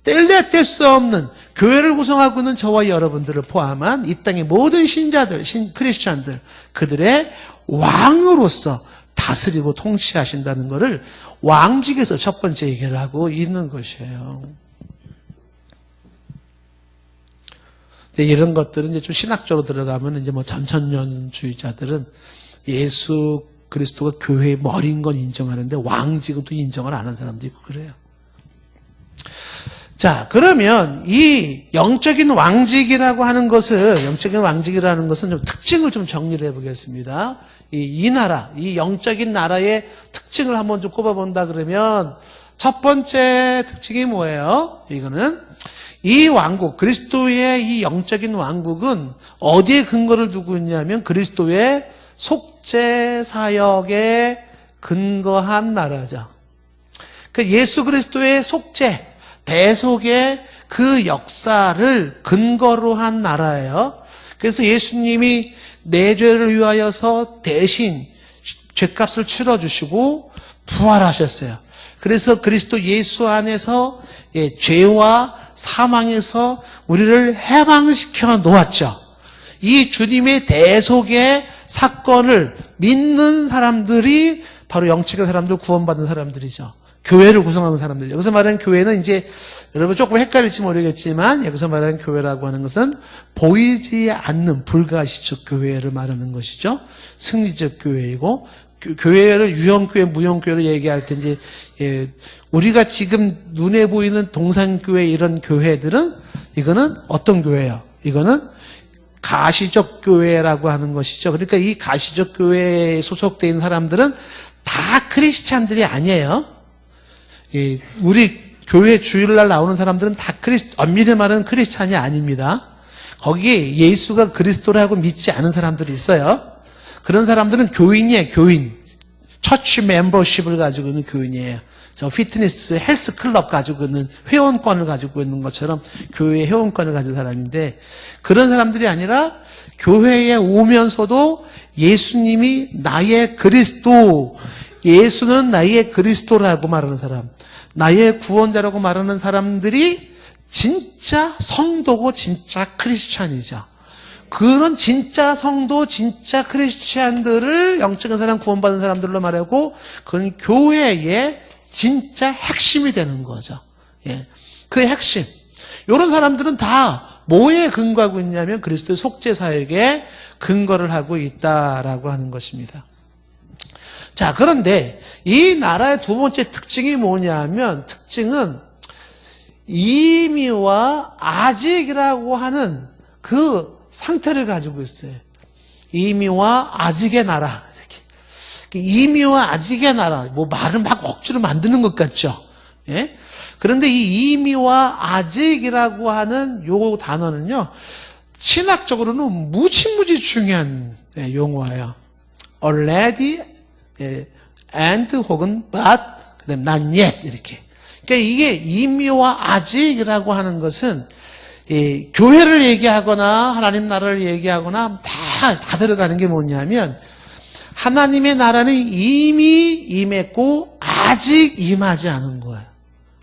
뗄래야 뗄 수 없는 교회를 구성하고 있는 저와 여러분들을 포함한 이 땅의 모든 신자들, 크리스천들 그들의 왕으로서 다스리고 통치하신다는 것을 왕직에서 첫 번째 얘기를 하고 있는 것이에요. 이런 것들은 이제 좀 신학적으로 들어가면 이제 뭐 전천년주의자들은 예수 그리스도가 교회의 머리인 건 인정하는데 왕직은 또 인정을 안 하는 사람도 있고 그래요. 자, 그러면 이 영적인 왕직이라고 하는 것은 좀 특징을 좀 정리를 해보겠습니다. 이 나라, 이 영적인 나라의 특징을 한번 좀 꼽아본다 그러면 첫 번째 특징이 뭐예요? 이거는 이 왕국, 그리스도의 이 영적인 왕국은 어디에 근거를 두고 있냐면 그리스도의 속죄 사역에 근거한 나라죠. 그 예수 그리스도의 속죄, 대속의 그 역사를 근거로 한 나라예요. 그래서 예수님이 내 죄를 위하여서 대신 죄값을 치러주시고 부활하셨어요. 그래서 그리스도 예수 안에서 죄와 사망에서 우리를 해방시켜 놓았죠. 이 주님의 대속의 사건을 믿는 사람들이 바로 영적인 사람들, 구원받은 사람들이죠. 교회를 구성하는 사람들. 여기서 말하는 교회는 이제 여러분 조금 헷갈릴지 모르겠지만 여기서 말하는 교회라고 하는 것은 보이지 않는 불가시적 교회를 말하는 것이죠. 승리적 교회이고 교회를 유형교회, 무형교회를 얘기할 때 이제 우리가 지금 눈에 보이는 동산교회 이런 교회들은 이거는 어떤 교회예요? 이거는 가시적 교회라고 하는 것이죠. 그러니까 이 가시적 교회에 소속되어 있는 사람들은 다 크리스찬들이 아니에요. 우리 교회 주일날 나오는 사람들은 다 엄밀히 말하는 크리스찬이 아닙니다. 거기에 예수가 그리스도라고 믿지 않은 사람들이 있어요. 그런 사람들은 교인이에요, 교인. 처치 멤버십을 가지고 있는 교인이에요. 저 피트니스 헬스 클럽 가지고 있는 회원권을 가지고 있는 것처럼 교회의 회원권을 가진 사람인데 그런 사람들이 아니라 교회에 오면서도 예수님이 나의 그리스도, 예수는 나의 그리스도라고 말하는 사람, 나의 구원자라고 말하는 사람들이 진짜 성도고 진짜 크리스찬이죠. 그런 진짜 성도, 진짜 크리스찬들을 영적인 사람, 구원받은 사람들로 말하고 그건 교회의 진짜 핵심이 되는 거죠. 예. 그 핵심. 이런 사람들은 다 뭐에 근거하고 있냐면 그리스도의 속죄 사역에 근거를 하고 있다라고 하는 것입니다. 자, 그런데 이 나라의 두 번째 특징이 뭐냐면, 특징은 이미와 아직이라고 하는 그 상태를 가지고 있어요. 이미와 아직의 나라. 이렇게. 이미와 아직의 나라. 뭐 말을 막 억지로 만드는 것 같죠? 예? 그런데 이 이미와 아직이라고 하는 요 단어는요, 신학적으로는 무지무지 중요한 용어예요. already, and 혹은 but, 그다음 not yet 이렇게. 그러니까 이게 이미와 아직이라고 하는 것은 교회를 얘기하거나 하나님 나라를 얘기하거나 다 들어가는 게 뭐냐면, 하나님의 나라는 이미 임했고 아직 임하지 않은 거예요.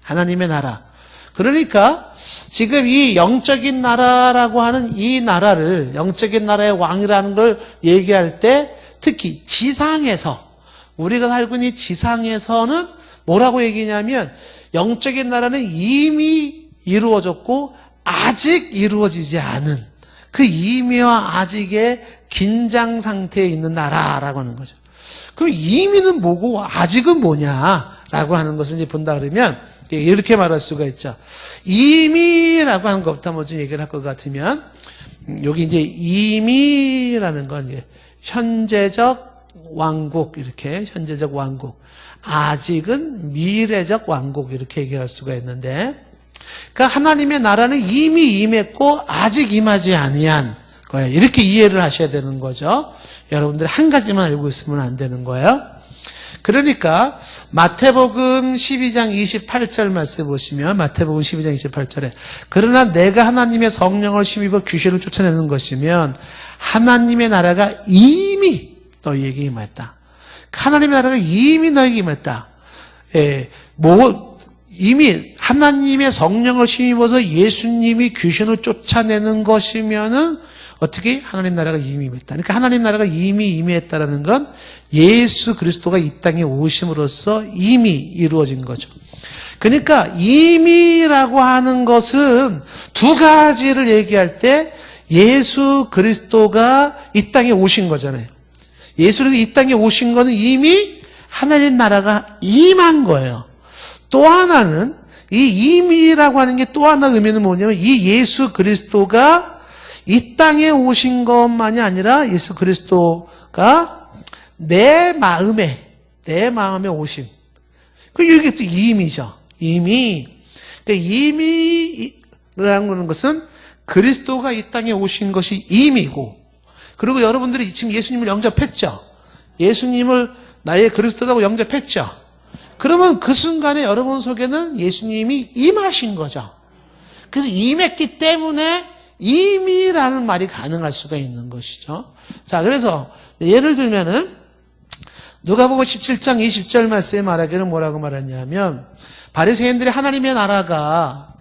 하나님의 나라. 그러니까 지금 이 영적인 나라라고 하는 이 나라를, 영적인 나라의 왕이라는 걸 얘기할 때 특히 지상에서, 우리가 살고 있는 지상에서는 뭐라고 얘기냐면, 영적인 나라는 이미 이루어졌고 아직 이루어지지 않은 그 이미와 아직의 긴장 상태에 있는 나라라고 하는 거죠. 그럼 이미는 뭐고 아직은 뭐냐라고 하는 것을 이제 본다 그러면 이렇게 말할 수가 있죠. 이미라고 하는 것부터 먼저 얘기를 할 것 같으면, 여기 이제 이미라는 건 이제 현재적 왕국, 이렇게 현재적 왕국, 아직은 미래적 왕국, 이렇게 얘기할 수가 있는데, 그러니까 하나님의 나라는 이미 임했고 아직 임하지 아니한 거예요. 이렇게 이해를 하셔야 되는 거죠. 여러분들이 한 가지만 알고 있으면 안 되는 거예요. 그러니까 마태복음 12장 28절 말씀 보시면, 마태복음 12장 28절에 그러나 내가 하나님의 성령을 힘입어 귀신을 쫓아내는 것이면 하나님의 나라가 이미 너희에게 임했다. 하나님의 나라가 이미 너희에게 임했다. 이미 하나님의 성령을 힘입어서 예수님이 귀신을 쫓아내는 것이면은 어떻게 하나님 나라가 이미 임했다. 그러니까 하나님 나라가 이미 임했다라는 건 예수 그리스도가 이 땅에 오심으로써 이미 이루어진 거죠. 그러니까 이미라고 하는 것은 두 가지를 얘기할 때 예수 그리스도가 이 땅에 오신 거잖아요. 예수 그리스도 이 땅에 오신 거는 이미 하나님 나라가 임한 거예요. 또 하나는 이 이미라고 하는 게 또 하나 의미는 뭐냐면, 이 예수 그리스도가 이 땅에 오신 것만이 아니라 예수 그리스도가 내 마음에 오심. 이게 또 이미죠. 이미. 이미라는 것은 그리스도가 이 땅에 오신 것이 이미고, 그리고 여러분들이 지금 예수님을 영접했죠. 예수님을 나의 그리스도라고 영접했죠. 그러면 그 순간에 여러분 속에는 예수님이 임하신 거죠. 그래서 임했기 때문에 이미라는 말이 가능할 수가 있는 것이죠. 자, 그래서 예를 들면은 누가복음 17장 20절 말씀에 말하기는 뭐라고 말했냐면, 바리새인들이 하나님의 나라가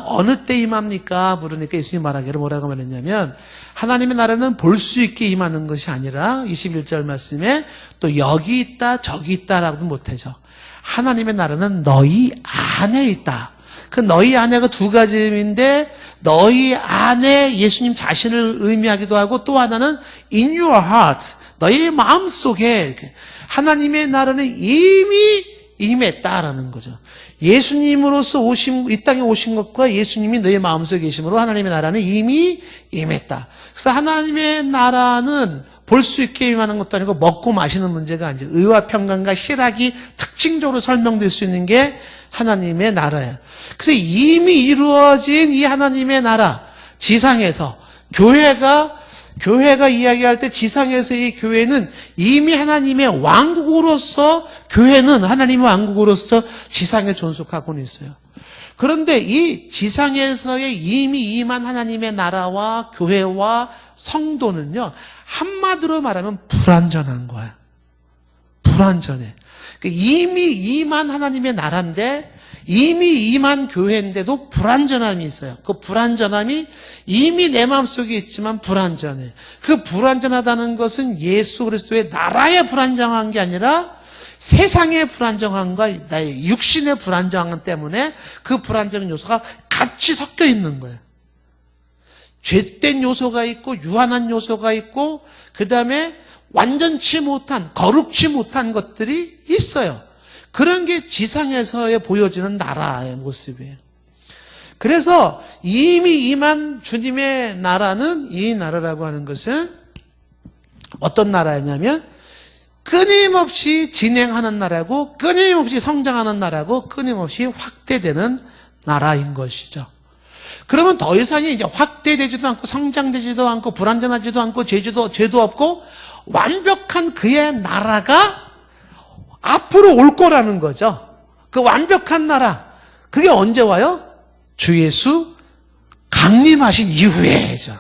어느 때 임합니까? 물으니까 예수님이 말하기를 뭐라고 말했냐면, 하나님의 나라는 볼 수 있게 임하는 것이 아니라 21절 말씀에 또 여기 있다 저기 있다라고도 못하죠. 하나님의 나라는 너희 안에 있다. 그 너희 안에가 두 가지 의미인데, 너희 안에 예수님 자신을 의미하기도 하고, 또 하나는 in your heart, 너희 마음속에 하나님의 나라는 이미 임했다라는 거죠. 예수님으로서 이 땅에 오신 것과 예수님이 너희 마음속에 계심으로 하나님의 나라는 이미 임했다. 그래서 하나님의 나라는 볼 수 있게 임하는 것도 아니고 먹고 마시는 문제가 아니죠. 의와 평강과 희락이 특징적으로 설명될 수 있는 게 하나님의 나라예요. 그래서 이미 이루어진 이 하나님의 나라, 지상에서 교회가 이야기할 때 지상에서 이 교회는 이미 하나님의 왕국으로서, 교회는 하나님의 왕국으로서 지상에 존속하고는 있어요. 그런데 이 지상에서의 이미 임한 하나님의 나라와 교회와 성도는요, 한마디로 말하면 불완전한 거예요. 불완전해. 이미 임한 하나님의 나라인데, 이미 임한 교회인데도 불완전함이 있어요. 그 불완전함이 이미 내 마음속에 있지만 불완전해. 그 불완전하다는 것은 예수 그리스도의 나라의 불완전한 게 아니라 세상의 불완전함과 나의 육신의 불완전함 때문에 그 불완전한 요소가 같이 섞여 있는 거예요. 죄된 요소가 있고 유한한 요소가 있고, 그 다음에 완전치 못한, 거룩치 못한 것들이 있어요. 그런 게 지상에서 보여지는 나라의 모습이에요. 그래서 이미 임한 주님의 나라는, 이 나라라고 하는 것은 어떤 나라냐면 끊임없이 진행하는 나라고, 끊임없이 성장하는 나라고, 끊임없이 확대되는 나라인 것이죠. 그러면 더 이상이 이제 확대되지도 않고 성장되지도 않고 불완전하지도 않고 죄도 없고 완벽한 그의 나라가 앞으로 올 거라는 거죠. 그 완벽한 나라, 그게 언제 와요? 주 예수 강림하신 이후에죠.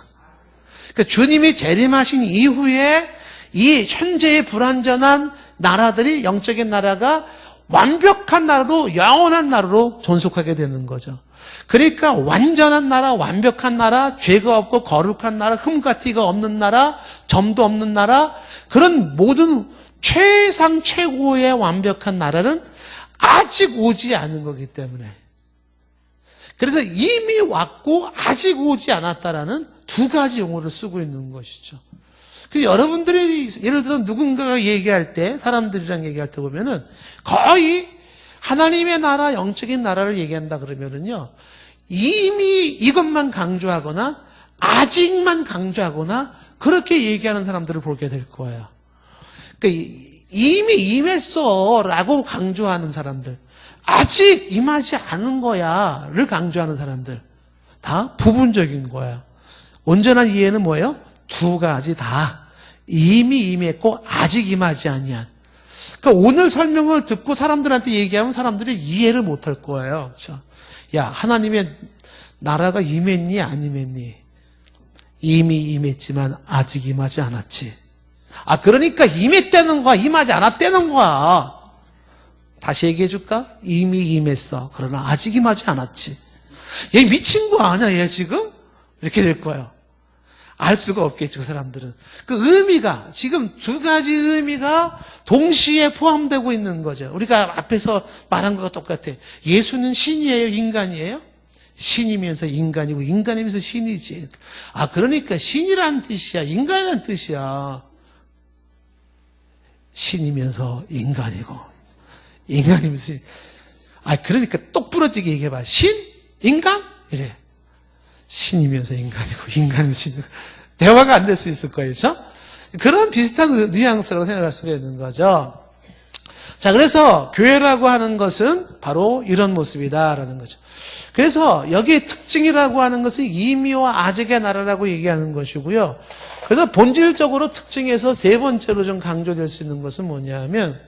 그러니까 주님이 재림하신 이후에 이 현재의 불완전한 나라들이, 영적인 나라가 완벽한 나라로, 영원한 나라로 존속하게 되는 거죠. 그러니까 완전한 나라, 완벽한 나라, 죄가 없고 거룩한 나라, 흠과 티가 없는 나라, 점도 없는 나라, 그런 모든 최상 최고의 완벽한 나라는 아직 오지 않은 거기 때문에, 그래서 이미 왔고 아직 오지 않았다라는 두 가지 용어를 쓰고 있는 것이죠. 여러분들이 예를 들어 누군가가 얘기할 때, 사람들이랑 얘기할 때 보면은 거의 하나님의 나라, 영적인 나라를 얘기한다 그러면은요, 이미 이것만 강조하거나 아직만 강조하거나 그렇게 얘기하는 사람들을 보게 될 거예요. 그러니까 이미 임했어 라고 강조하는 사람들, 아직 임하지 않은 거야를 강조하는 사람들, 다 부분적인 거야. 온전한 이해는 뭐예요? 두 가지 다. 이미 임했고 아직 임하지 아니한. 그러니까 오늘 설명을 듣고 사람들한테 얘기하면 사람들이 이해를 못할 거예요. 그렇죠? 야, 하나님의 나라가 임했니 안 임했니? 이미 임했지만 아직 임하지 않았지. 아, 그러니까 임했다는 거야, 임하지 않았다는 거야. 다시 얘기해 줄까? 이미 임했어. 그러나 아직 임하지 않았지. 얘 미친 거 아니야, 얘 지금? 이렇게 될 거예요. 알 수가 없겠죠, 그 사람들은. 그 의미가, 지금 두 가지 의미가 동시에 포함되고 있는 거죠. 우리가 앞에서 말한 것과 똑같아. 예수는 신이에요, 인간이에요? 신이면서 인간이고, 인간이면서 신이지. 아, 그러니까 신이란 뜻이야, 인간이란 뜻이야. 신이면서 인간이고, 인간이면서. 아, 그러니까 똑부러지게 얘기해봐. 신? 인간? 이래. 신이면서 인간이고, 인간이면서 신이고. 대화가 안 될 수 있을 거예요. 그렇죠? 그런 비슷한 뉘앙스라고 생각할 수가 있는 거죠. 자, 그래서 교회라고 하는 것은 바로 이런 모습이다라는 거죠. 그래서 여기에 특징이라고 하는 것은 이미와 아직의 나라라고 얘기하는 것이고요. 그래서 본질적으로 특징에서 세 번째로 좀 강조될 수 있는 것은 뭐냐면,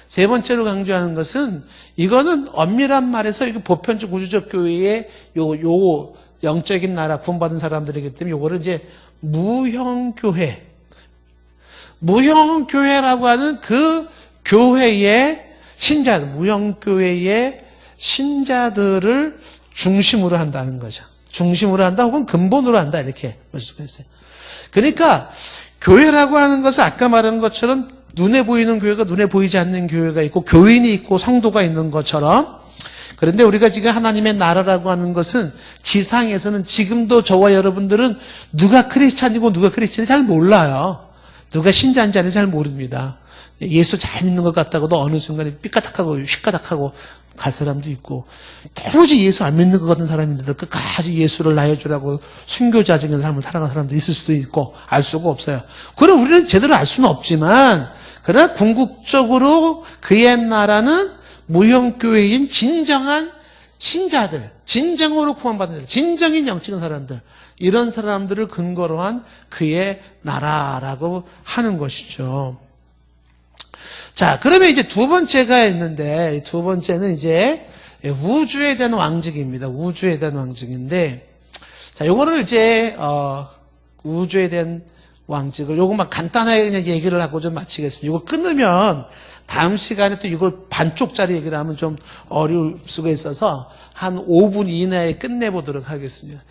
세 번째로 강조하는 것은, 이거는 엄밀한 말에서 이거 보편적 우주적 교회의 요 영적인 나라 구원받은 사람들이기 때문에 요거를 이제 무형교회, 무형교회라고 하는 그 교회의 신자들, 무형교회의 신자들을 중심으로 한다는 거죠. 중심으로 한다 혹은 근본으로 한다, 이렇게 볼 수가 있어요. 그러니까 교회라고 하는 것은 아까 말한 것처럼 눈에 보이는 교회가 눈에 보이지 않는 교회가 있고, 교인이 있고 성도가 있는 것처럼, 그런데 우리가 지금 하나님의 나라라고 하는 것은 지상에서는 지금도 저와 여러분들은 누가 크리스찬이고 누가 크리스찬인지 잘 몰라요. 누가 신자인지 아닌지 잘 모릅니다. 예수 잘 믿는 것 같다고도 어느 순간에 삐까닥하고 휙까닥하고 갈 사람도 있고, 도무지 예수 안 믿는 것 같은 사람인데도 끝까지 예수를 나의 주라고 순교자적인 삶을 살아가는 사람도 있을 수도 있고, 알 수가 없어요. 그럼 우리는 제대로 알 수는 없지만, 그러나 궁극적으로 그의 나라는 무형교회인 진정한 신자들, 진정으로 구원받은 자들, 진정인 영적인 사람들, 이런 사람들을 근거로 한 그의 나라라고 하는 것이죠. 자, 그러면 이제 두 번째가 있는데, 두 번째는 이제 우주에 대한 왕직입니다. 우주에 대한 왕직인데, 자, 요거를 이제 우주에 대한 왕직을 요것만 간단하게 그냥 얘기를 하고 좀 마치겠습니다. 이거 끊으면 다음 시간에 또 이걸 반쪽짜리 얘기를 하면 좀 어려울 수가 있어서 한 5분 이내에 끝내보도록 하겠습니다.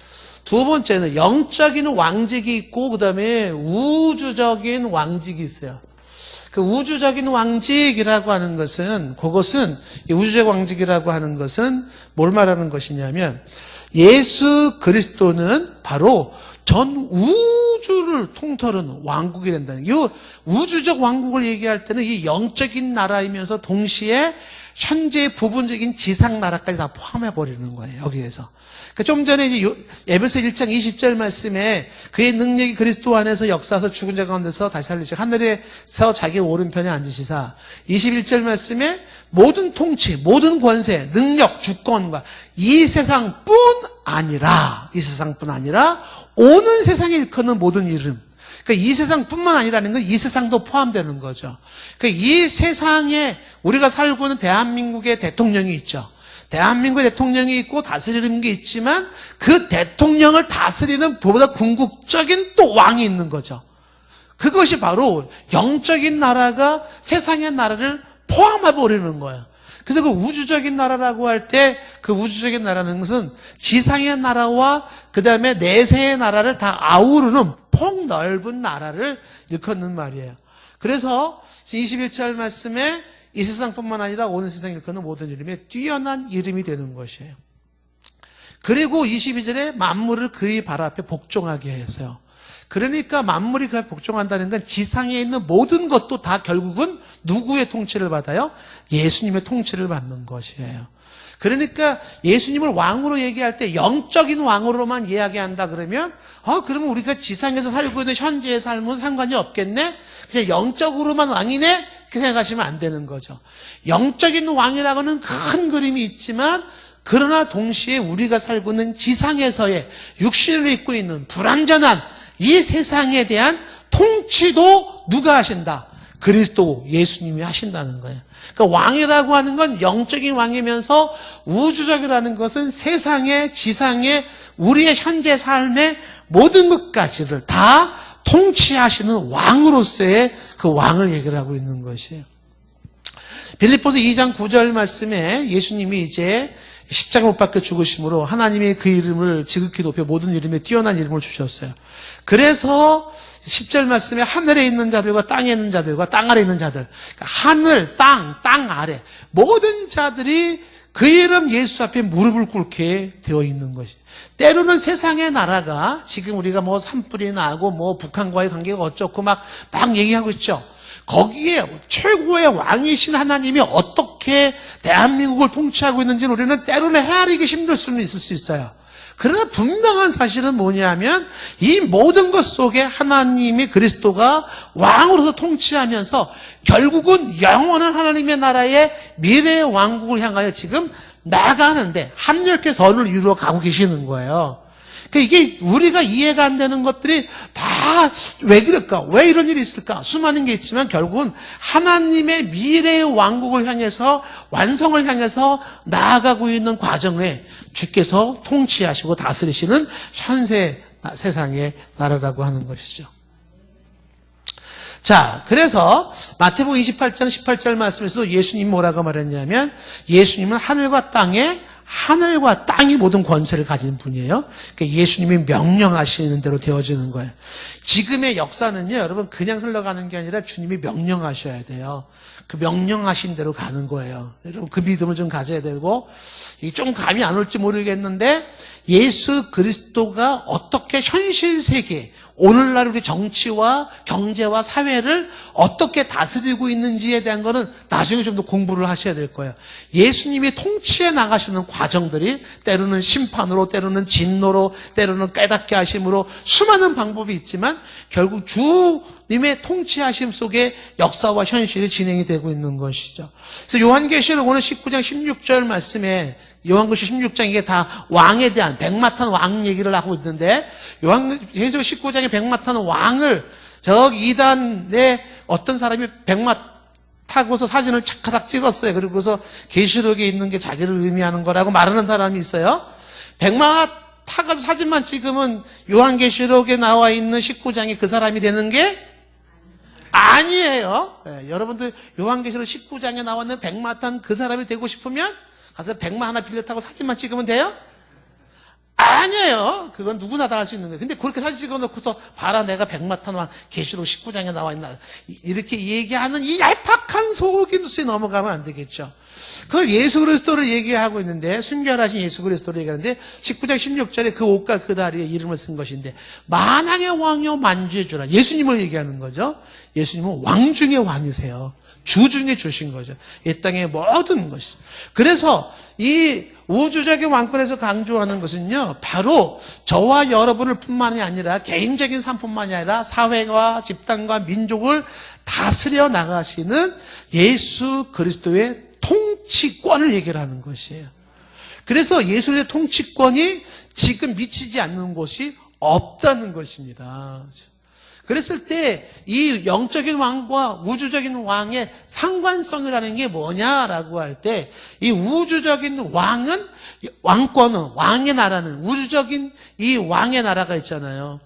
두 번째는 영적인 왕직이 있고, 그 다음에 우주적인 왕직이 있어요. 그 우주적인 왕직이라고 하는 것은, 그것은, 우주적 왕직이라고 하는 것은 뭘 말하는 것이냐면, 예수 그리스도는 바로 전 우주를 통틀은 왕국이 된다는, 이 우주적 왕국을 얘기할 때는 이 영적인 나라이면서 동시에 현재 부분적인 지상 나라까지 다 포함해 버리는 거예요, 여기에서. 좀 전에 이제 에베소 1장 20절 말씀에 그의 능력이 그리스도 안에서 역사하서 죽은 자 가운데서 다시 살리시고 하늘에서 자기 오른편에 앉으시사, 21절 말씀에 모든 통치, 모든 권세, 능력, 주권과 이 세상뿐 아니라 오는 세상에 일컫는 모든 이름. 그러니까 이 세상뿐만 아니라는 건 이 세상도 포함되는 거죠. 그러니까 이 세상에 우리가 살고 있는 대한민국의 대통령이 있죠. 대한민국의 대통령이 있고 다스리는 게 있지만 그 대통령을 다스리는 보다 궁극적인 또 왕이 있는 거죠. 그것이 바로 영적인 나라가 세상의 나라를 포함해 버리는 거예요. 그래서 그 우주적인 나라라고 할 때 그 우주적인 나라는 것은 지상의 나라와 그 다음에 내세의 나라를 다 아우르는 폭넓은 나라를 일컫는 말이에요. 그래서 21절 말씀에 이 세상뿐만 아니라 오는 세상에 일컫는 모든 이름에 뛰어난 이름이 되는 것이에요. 그리고 22절에 만물을 그의 발 앞에 복종하게 했어요. 그러니까 만물이 그에 복종한다는 건 지상에 있는 모든 것도 다 결국은 누구의 통치를 받아요? 예수님의 통치를 받는 것이에요. 그러니까 예수님을 왕으로 얘기할 때 영적인 왕으로만 이야기한다 그러면 그러면 우리가 지상에서 살고 있는 현재의 삶은 상관이 없겠네? 그냥 영적으로만 왕이네? 그렇게 생각하시면 안 되는 거죠. 영적인 왕이라고는 큰 그림이 있지만 그러나 동시에 우리가 살고 있는 지상에서의 육신을 입고 있는 불완전한 이 세상에 대한 통치도 누가 하신다? 그리스도 예수님이 하신다는 거예요. 그러니까 왕이라고 하는 건 영적인 왕이면서 우주적이라는 것은 세상에, 지상에, 우리의 현재 삶의 모든 것까지를 다 통치하시는 왕으로서의 그 왕을 얘기를 하고 있는 것이에요. 빌립보서 2장 9절 말씀에 예수님이 이제 십자가 못 박혀 죽으심으로 하나님의 그 이름을 지극히 높여 모든 이름에 뛰어난 이름을 주셨어요. 그래서 10절 말씀에 하늘에 있는 자들과 땅에 있는 자들과 땅 아래 있는 자들, 그러니까 하늘, 땅 아래 모든 자들이 그 이름 예수 앞에 무릎을 꿇게 되어 있는 것이. 때로는 세상의 나라가 지금 우리가 뭐 산불이 나고 뭐 북한과의 관계가 어쩌고 막 얘기하고 있죠. 거기에 최고의 왕이신 하나님이 어떻게 대한민국을 통치하고 있는지는 우리는 때로는 헤아리기 힘들 수는 있을 수 있어요. 그러나 분명한 사실은 뭐냐면 이 모든 것 속에 하나님의 그리스도가 왕으로서 통치하면서 결국은 영원한 하나님의 나라의 미래의 왕국을 향하여 지금 나가는데 합력의 선을 이루어 가고 계시는 거예요. 그러니까 이게 우리가 이해가 안 되는 것들이 다 왜 그럴까? 왜 이런 일이 있을까? 수많은 게 있지만 결국은 하나님의 미래의 왕국을 향해서 완성을 향해서 나아가고 있는 과정에 주께서 통치하시고 다스리시는 현세 세상의 나라라고 하는 것이죠. 자, 그래서 마태복음 28장 18절 말씀에서도 예수님 뭐라고 말했냐면 예수님은 하늘과 땅이 모든 권세를 가진 분이에요. 그러니까 예수님이 명령하시는 대로 되어지는 거예요. 지금의 역사는요, 여러분 그냥 흘러가는 게 아니라 주님이 명령하셔야 돼요. 그 명령하신 대로 가는 거예요. 여러분 그 믿음을 좀 가져야 되고, 이게 좀 감이 안 올지 모르겠는데 예수 그리스도가 어떻게 현실 세계, 오늘날 우리 정치와 경제와 사회를 어떻게 다스리고 있는지에 대한 거는 나중에 좀 더 공부를 하셔야 될 거예요. 예수님이 통치해 나가시는 과정들이 때로는 심판으로, 때로는 진노로, 때로는 깨닫게 하심으로 수많은 방법이 있지만 결국 주님의 통치하심 속에 역사와 현실이 진행이 되고 있는 것이죠. 그래서 요한계시록 오늘 19장 16절 말씀에 요한계시록 16장 이게 다 왕에 대한 백마탄 왕 얘기를 하고 있는데 요한계시록 19장의 백마탄 왕을 저기 이단에 어떤 사람이 백마 타고서 사진을 착하닥 찍었어요. 그리고서 계시록에 있는 게 자기를 의미하는 거라고 말하는 사람이 있어요. 백마 타가지고 사진만 찍으면 요한계시록에 나와 있는 19장이 그 사람이 되는 게 아니에요. 네, 여러분들 요한계시록 19장에 나와 있는 백마 탄 그 사람이 되고 싶으면 가서 백마 하나 빌려 타고 사진만 찍으면 돼요? 아니에요. 그건 누구나 다 할 수 있는 거예요. 근데 그렇게 사진 찍어놓고서 봐라 내가 백마탄 왕 계시록 19장에 나와 있나 이렇게 얘기하는 이 얄팍한 속임수에 넘어가면 안 되겠죠. 그 예수 그리스도를 얘기하고 있는데 순결하신 예수 그리스도를 얘기하는데 19장 16절에 그 옷과 그 다리에 이름을 쓴 것인데 만왕의 왕이요 만주의 주라. 예수님을 얘기하는 거죠. 예수님은 왕 중의 왕이세요. 주 중에 주신 거죠. 이 땅의 모든 것이. 그래서 이 우주적인 왕권에서 강조하는 것은요, 바로 저와 여러분을 뿐만이 아니라 개인적인 삶뿐만이 아니라 사회와 집단과 민족을 다스려 나가시는 예수 그리스도의 통치권을 얘기를 하는 것이에요. 그래서 예수의 통치권이 지금 미치지 않는 곳이 없다는 것입니다. 그랬을 때 이 영적인 왕과 우주적인 왕의 상관성이라는 게 뭐냐라고 할 때 이 우주적인 왕은 왕권은 왕의 나라는 우주적인 이 왕의 나라가 있잖아요.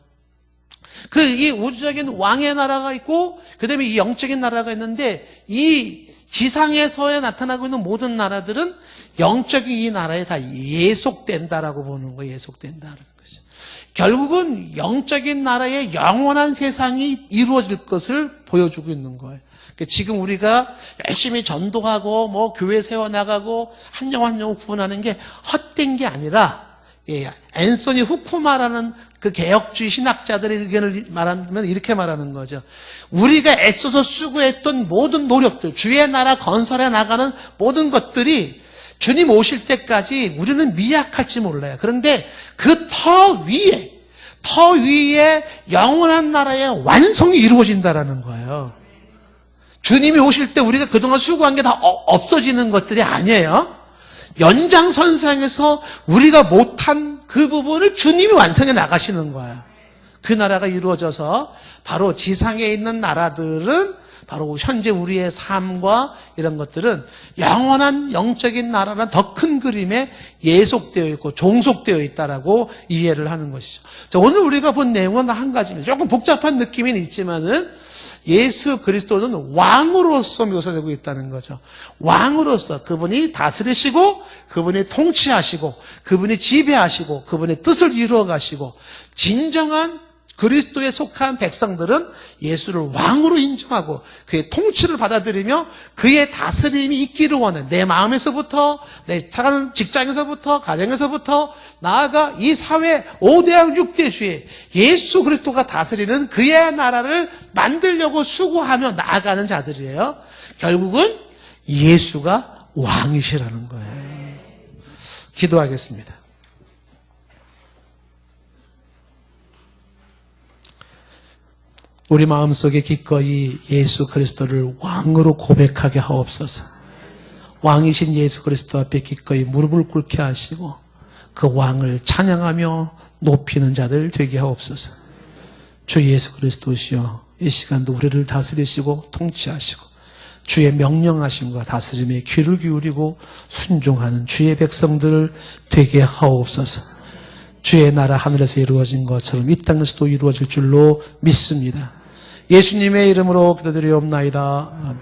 그 이 우주적인 왕의 나라가 있고 그다음에 이 영적인 나라가 있는데 이 지상에서에 나타나고 있는 모든 나라들은 영적인 이 나라에 다 예속된다라고 보는 거예요. 예속된다는 것이. 결국은 영적인 나라의 영원한 세상이 이루어질 것을 보여주고 있는 거예요. 지금 우리가 열심히 전도하고 뭐 교회 세워나가고 한 영 한 영을 구원하는 게 헛된 게 아니라 앤소니 후쿠마라는 그 개혁주의 신학자들의 의견을 말하면 이렇게 말하는 거죠. 우리가 애써서 수고했던 모든 노력들, 주의 나라 건설해 나가는 모든 것들이 주님 오실 때까지 우리는 미약할지 몰라요. 그런데 그 터 위에 영원한 나라의 완성이 이루어진다라는 거예요. 주님이 오실 때 우리가 그동안 수고한 게 다 없어지는 것들이 아니에요. 연장선상에서 우리가 못한 그 부분을 주님이 완성해 나가시는 거예요. 그 나라가 이루어져서 바로 지상에 있는 나라들은 바로 현재 우리의 삶과 이런 것들은 영원한 영적인 나라는 더 큰 그림에 예속되어 있고 종속되어 있다라고 이해를 하는 것이죠. 자, 오늘 우리가 본 내용은 한 가지입니다. 조금 복잡한 느낌은 있지만은 예수 그리스도는 왕으로서 묘사되고 있다는 거죠. 왕으로서 그분이 다스리시고 그분이 통치하시고 그분이 지배하시고 그분의 뜻을 이루어 가시고 진정한 그리스도에 속한 백성들은 예수를 왕으로 인정하고 그의 통치를 받아들이며 그의 다스림이 있기를 원해. 내 마음에서부터 내 살아가는 직장에서부터 가정에서부터 나아가 이 사회 5대양 6대주의 예수 그리스도가 다스리는 그의 나라를 만들려고 수고하며 나아가는 자들이에요. 결국은 예수가 왕이시라는 거예요. 기도하겠습니다. 우리 마음속에 기꺼이 예수 그리스도를 왕으로 고백하게 하옵소서. 왕이신 예수 그리스도 앞에 기꺼이 무릎을 꿇게 하시고 그 왕을 찬양하며 높이는 자들 되게 하옵소서. 주 예수 그리스도시여, 이 시간도 우리를 다스리시고 통치하시고 주의 명령하심과 다스림에 귀를 기울이고 순종하는 주의 백성들 되게 하옵소서. 주의 나라 하늘에서 이루어진 것처럼 이 땅에서도 이루어질 줄로 믿습니다. 예수님의 이름으로 기도드리옵나이다.